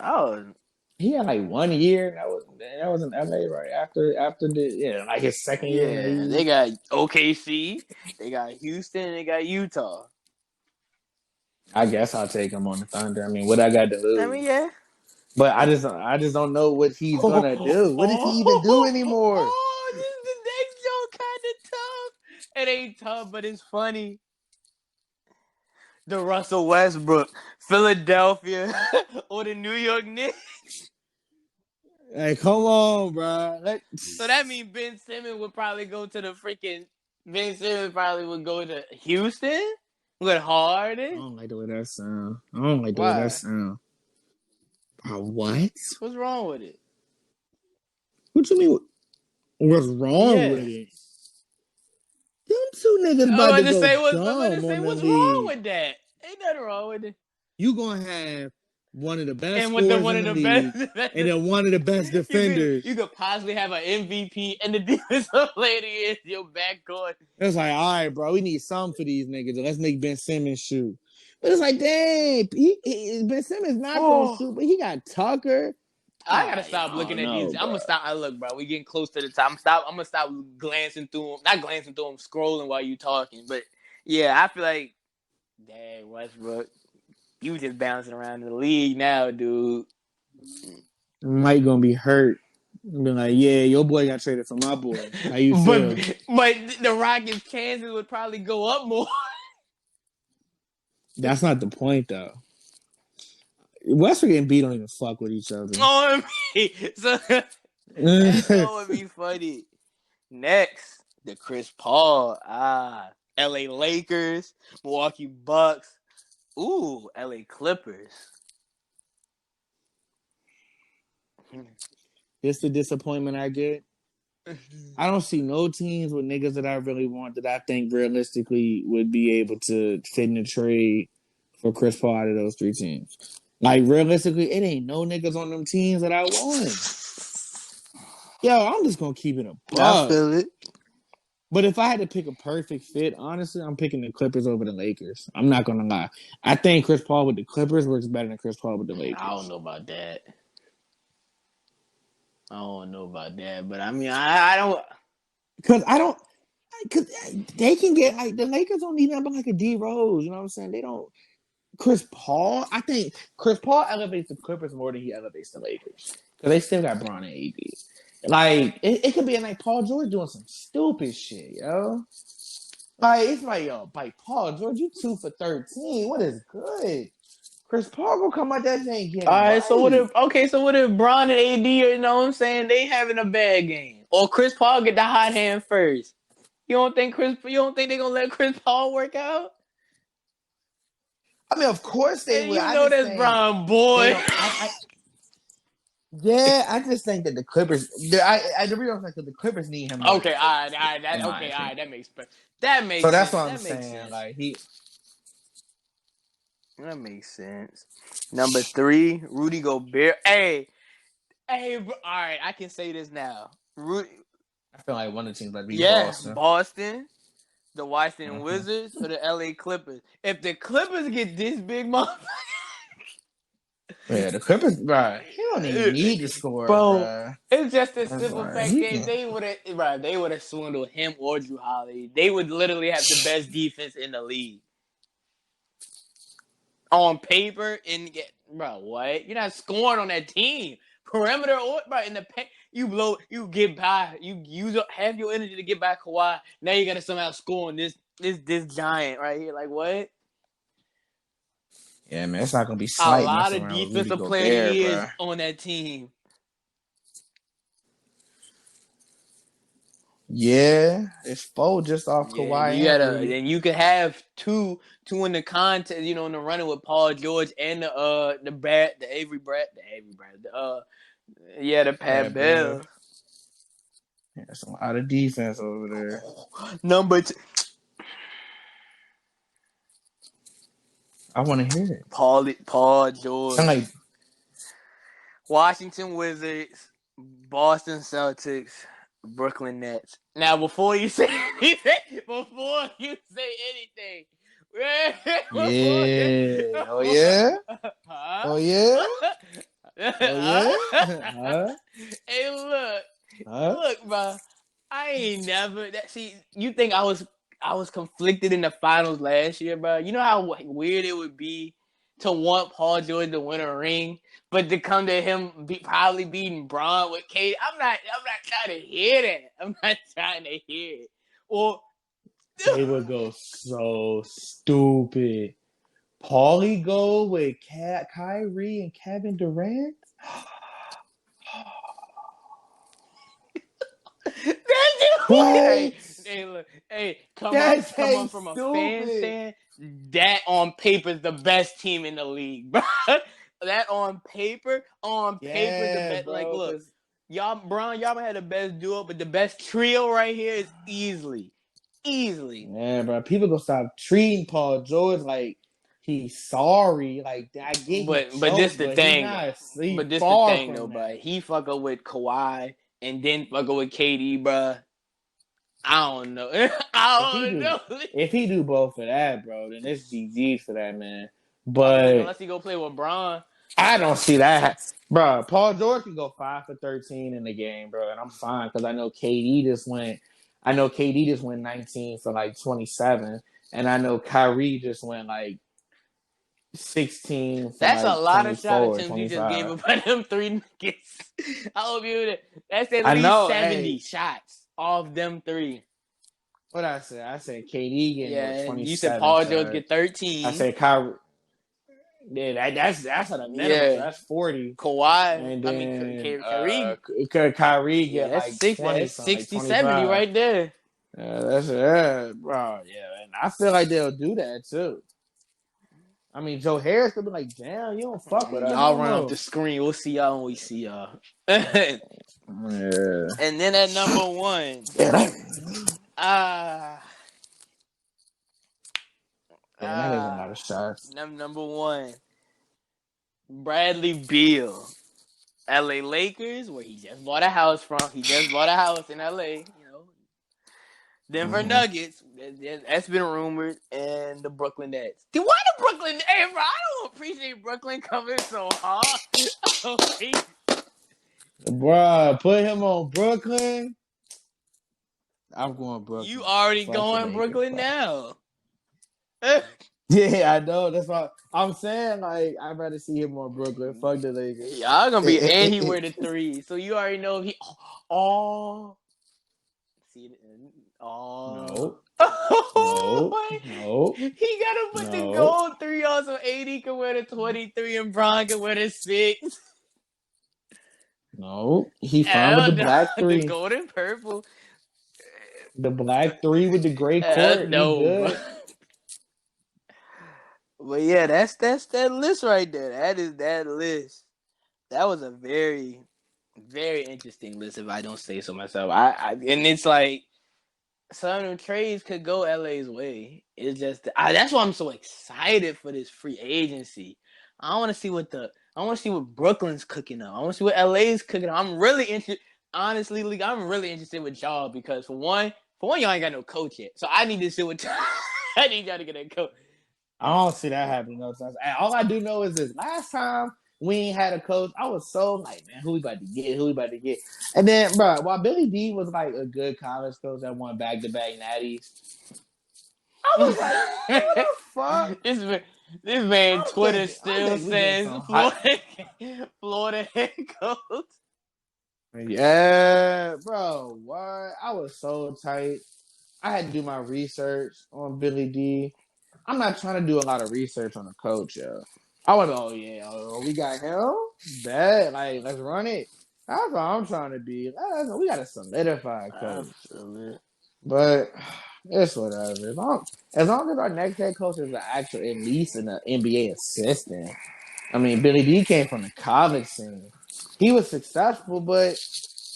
Oh, he had like 1 year. That was in LA right after the like his second year in the league. They got OKC, they got Houston, and they got Utah. I guess I'll take him on the Thunder. I mean, what I got to lose? I mean, yeah. But I just don't know what he's gonna do. What does he even do anymore? This is the next joke, kind of tough. It ain't tough, but it's funny. The Russell Westbrook, Philadelphia, or the New York Knicks. Hey, come on, bro. So that means Ben Simmons would probably go to the freaking. Ben Simmons probably would go to Houston with I Harden. don't like the way that sound. I don't like the way Why? that sound. What? What's wrong with it? What you mean? What's wrong with it? Them two niggas about to go dumb on the What's wrong league. with that? Ain't nothing wrong with it. You gonna have one of the best And scorers one in of the the league, best, and then one of the best defenders. You could possibly have an MVP and the defensive player is your backcourt. It's like, all right, bro, we need something for these niggas. Let's make Ben Simmons shoot. But it's like, dang, Ben Simmons not gonna shoot, but he got Tucker. I gotta stop looking at these. I'm gonna stop. Look, bro, we getting close to the time. I'm gonna stop glancing through them. Not glancing through them, scrolling while you talking. But yeah, I feel like, dang, Westbrook, you just bouncing around the league now, dude. Mike gonna be hurt. Be like, yeah, your boy got traded for my boy. How you feel? But the Rockets' chances would probably go up more. That's not the point, though. Westbrook and B don't even fuck with each other. Oh, so that's what would be funny. Next, the Chris Paul. LA Lakers, Milwaukee Bucks. Ooh, LA Clippers. It's the disappointment I get. I don't see no teams with niggas that I really want that I think realistically would be able to fit in the trade for Chris Paul out of those three teams. Like, realistically, it ain't no niggas on them teams that I want. Yo, I'm just going to keep it a buck. I feel it. But if I had to pick a perfect fit, honestly, I'm picking the Clippers over the Lakers. I'm not going to lie. I think Chris Paul with the Clippers works better than Chris Paul with the Lakers. I don't know about that. But I mean, I don't. Because they can get, like, the Lakers don't need nothing but, like, a D Rose. You know what I'm saying? They don't. Chris Paul, I think Chris Paul elevates the Clippers more than he elevates the Lakers. Because they still got Bron and AD. Like, it could be like Paul George doing some stupid shit, yo. Like, it's like, yo, like, Paul George, you 2 for 13. What is good? Chris Paul gonna come out that thing getting All right, right. so what if Bron and AD, you know what I'm saying, they having a bad game, or Chris Paul get the hot hand first? You don't think they're gonna let Chris Paul work out? I mean, of course they will. You know that's Bron, boy. Yeah, I just think that the Clippers. The real fact that the Clippers need him. Okay, all right, that makes sense. So that's what I'm saying. Like that makes sense. Number 3, Rudy Gobert. Hey, all right, I can say this now. Rudy. I feel like one of the teams like Boston, the Washington Wizards, or the LA Clippers. If the Clippers get this big, motherfucker. Yeah, the Clippers, bro. He don't even need to score, bro. It's just a simple fact that they would have swindled him or Drew Holiday. They would literally have the best defense in the league on paper. What? You're not scoring on that team. Perimeter or in the paint, you get by. You use up half your energy to get by Kawhi. Now you gotta somehow score on this giant right here. Like what? Yeah, man, it's not gonna be slight. A lot of defensive players on that team. Yeah, it's 4 just off Kawhi. And you could have two in the contest, in the running with Paul George and the Avery Brad, the Pat Bell. Yeah, that's a lot of defense over there. Number 2. I want to hear it. Paul George. Washington Wizards, Boston Celtics, Brooklyn Nets. Now, before you say anything. Yeah. Oh yeah. Huh? Oh yeah. Hey, look, bro. I ain't never. You think I was conflicted in the finals last year, bro? You know how weird it would be to want Paul George to win a ring, but to come to him probably beating Braun with KD. I'm not trying to hear that. I'm not trying to hear it. Or they would go so stupid. Paulie go with Kyrie and Kevin Durant? What? Come That's on from a fan stupid. stand. That on paper is the best team in the league, bro. That on paper, the Yeah, best. Like, bro. look, y'all had the best duo, but the best trio right here is easily. Yeah, bro. People gonna stop treating Paul George like he's sorry. Like I get he But this choked, the but he thing. not. He But this the far thing though, from but that. he fucking with Kawhi and then fucking with KD, bro. I don't know. If he I don't do, know. if he do both of that, bro, then it's GG for that man. I mean, But unless he go play with Braun. I don't see that, bro. Paul George can go 5 for 13 in the game, bro, and I'm fine because I know KD just went. I know KD just went 19 for like 27, and I know Kyrie just went like 16 for That's a like lot of shot 24 or attempts you just gave 25. up on them three niggas. I hope you. That's at I least know. 70 Hey, shots off them three. what I said? I said KD getting what Yeah, you said 27 Paul George for. get I 13. said Kyrie. Yeah, that's at a minimum. So Yeah, that's 40. Kawhi. And I mean, then Kyrie. Kyrie Yeah, get like 20 that's something, like 60, 70 25. right there. That's bro. Yeah, and I feel like they'll do that too. I mean, Joe Harris could be like, "Damn, you don't fuck with us Y'all no run up more." the screen. We'll see y'all when we see y'all. And Yeah, then at number one, yeah, uh, that is a lot of shots. number one, Bradley Beal. LA Lakers, where he just bought a house from. He just bought a house in LA, Denver Mm-hmm. Nuggets, that's been rumored, and the Brooklyn Nets. Dude, why the Brooklyn Nets, bro? I don't appreciate Brooklyn coming so hard. Bruh, put him on Brooklyn. I'm going You Brooklyn. already Fuck the going Lakers, Brooklyn bro. now. Yeah, I know. That's why I'm saying. Like, I'd rather see him on Brooklyn. Fuck the Lakers. Y'all gonna be, and he wear the three, so you already know if he. Oh, see, oh. No, no, no, He gotta put the no, gold three on so AD can wear the 23 and Bron can wear the 6. no. He fine with Hell the no, black the three. gold and purple. The black three with the gray court. He No, bro. good. But yeah, that's that list right there. That is that list. That was a very, very interesting list, if I don't say so myself. And it's like some of them trades could go LA's way. It's just that's why I'm so excited for this free agency. I want to see what Brooklyn's cooking up. I want to see what LA's cooking up. I'm really interested. Honestly, League, I'm really interested with y'all because for one, y'all ain't got no coach yet. So I need to see what I need y'all to get a coach. I don't see that happening no times. All I do know is this: last time we ain't had a coach, I was so like, man, who we about to get? Who we about to get? And then, bro, while Billy D was like a good college coach that won back-to-back natties, I was like, man, what the fuck? This man Twitter I still think we getting says some hot. Florida head coach. Yeah, bro. What? I was so tight. I had to do my research on Billy D. I'm not trying to do a lot of research on the coach, yo. I was, we got him. Bad, like let's run it. That's what I'm trying to be. We got a solidified coach, Absolutely. but it's whatever. As long as our next head coach is an actual, at least an NBA assistant. I mean, Billy D came from the college scene. He was successful, but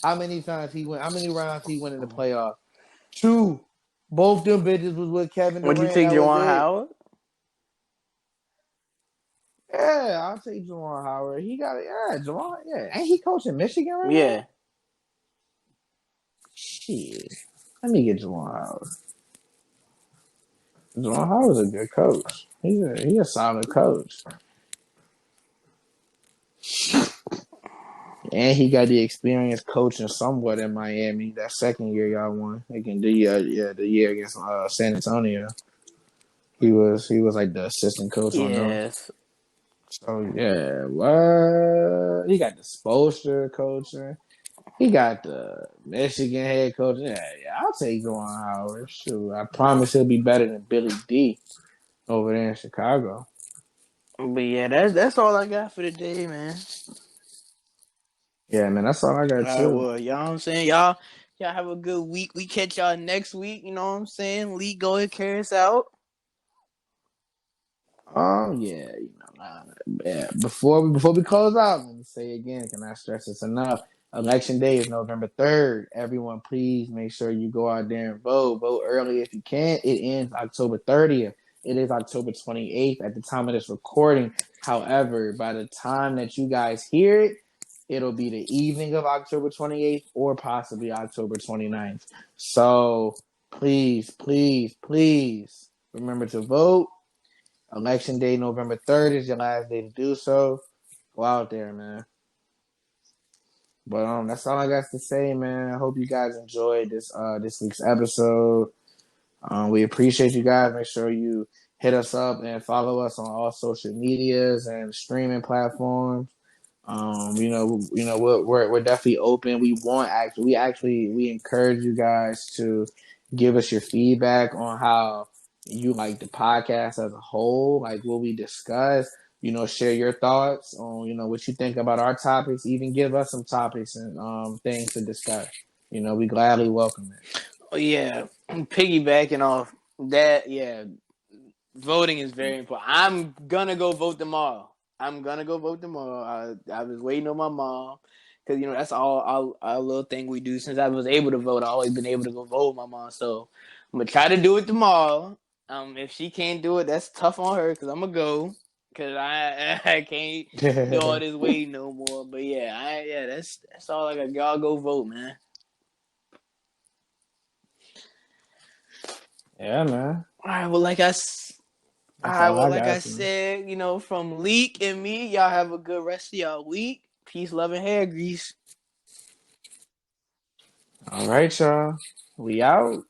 how many times he went? How many rounds he went in the playoff? 2. Both them bitches was with Kevin Would you Durant. take That was Juwan it. Howard? Yeah, I'll take Juwan Howard. He got it. Yeah, Juwan. Yeah, ain't he coaching Michigan right Yeah. now? Shit. Let me get Juwan Howard. Juwan Howard's a good coach. He's a solid coach. And he got the experience coaching somewhat in Miami. That second year y'all won. They can do the year against San Antonio. He was like the assistant coach on them. Yes. So yeah, what he got the Spoelstra coaching. He got the Michigan head coach. Yeah, I'll take Juwan Howard. Shoot, I promise he'll be better than Billy D over there in Chicago. But yeah, that's all I got for today, man. Yeah, man, that's all I All got right, too. well, y'all know what I'm saying? Y'all have a good week. We catch y'all next week, you know what I'm saying? Lee, go ahead, carry us out. Oh yeah, yeah. Before we close out, let me say again, can I stress this enough? Election day is November 3rd. Everyone, please make sure you go out there and vote. Vote early if you can. It ends October 30th. It is October 28th at the time of this recording. However, by the time that you guys hear it, it'll be the evening of October 28th or possibly October 29th. So please, please, please remember to vote. Election day, November 3rd is your last day to do so. Go out there, man. But that's all I got to say, man. I hope you guys enjoyed this week's episode. We appreciate you guys. Make sure you hit us up and follow us on all social medias and streaming platforms. We're definitely open. We encourage you guys to give us your feedback on how you like the podcast as a whole, like what we discuss. Share your thoughts on what you think about our topics. Even give us some topics and things to discuss. We gladly welcome it. Oh, yeah, piggybacking off that, yeah, voting is very important. I'm gonna go vote tomorrow. I was waiting on my mom because that's all our little thing we do. Since I was able to vote, I always been able to go vote with my mom. So I'm gonna try to do it tomorrow. If she can't do it, that's tough on her because I'm gonna go because I can't do all this waiting no more. But yeah, that's all I got. Y'all go vote, man. Yeah, man. All right. Well, That's all I like I got for you. said, from Leak and me, y'all have a good rest of y'all week. Peace, love, and hair grease. All right, y'all. We out.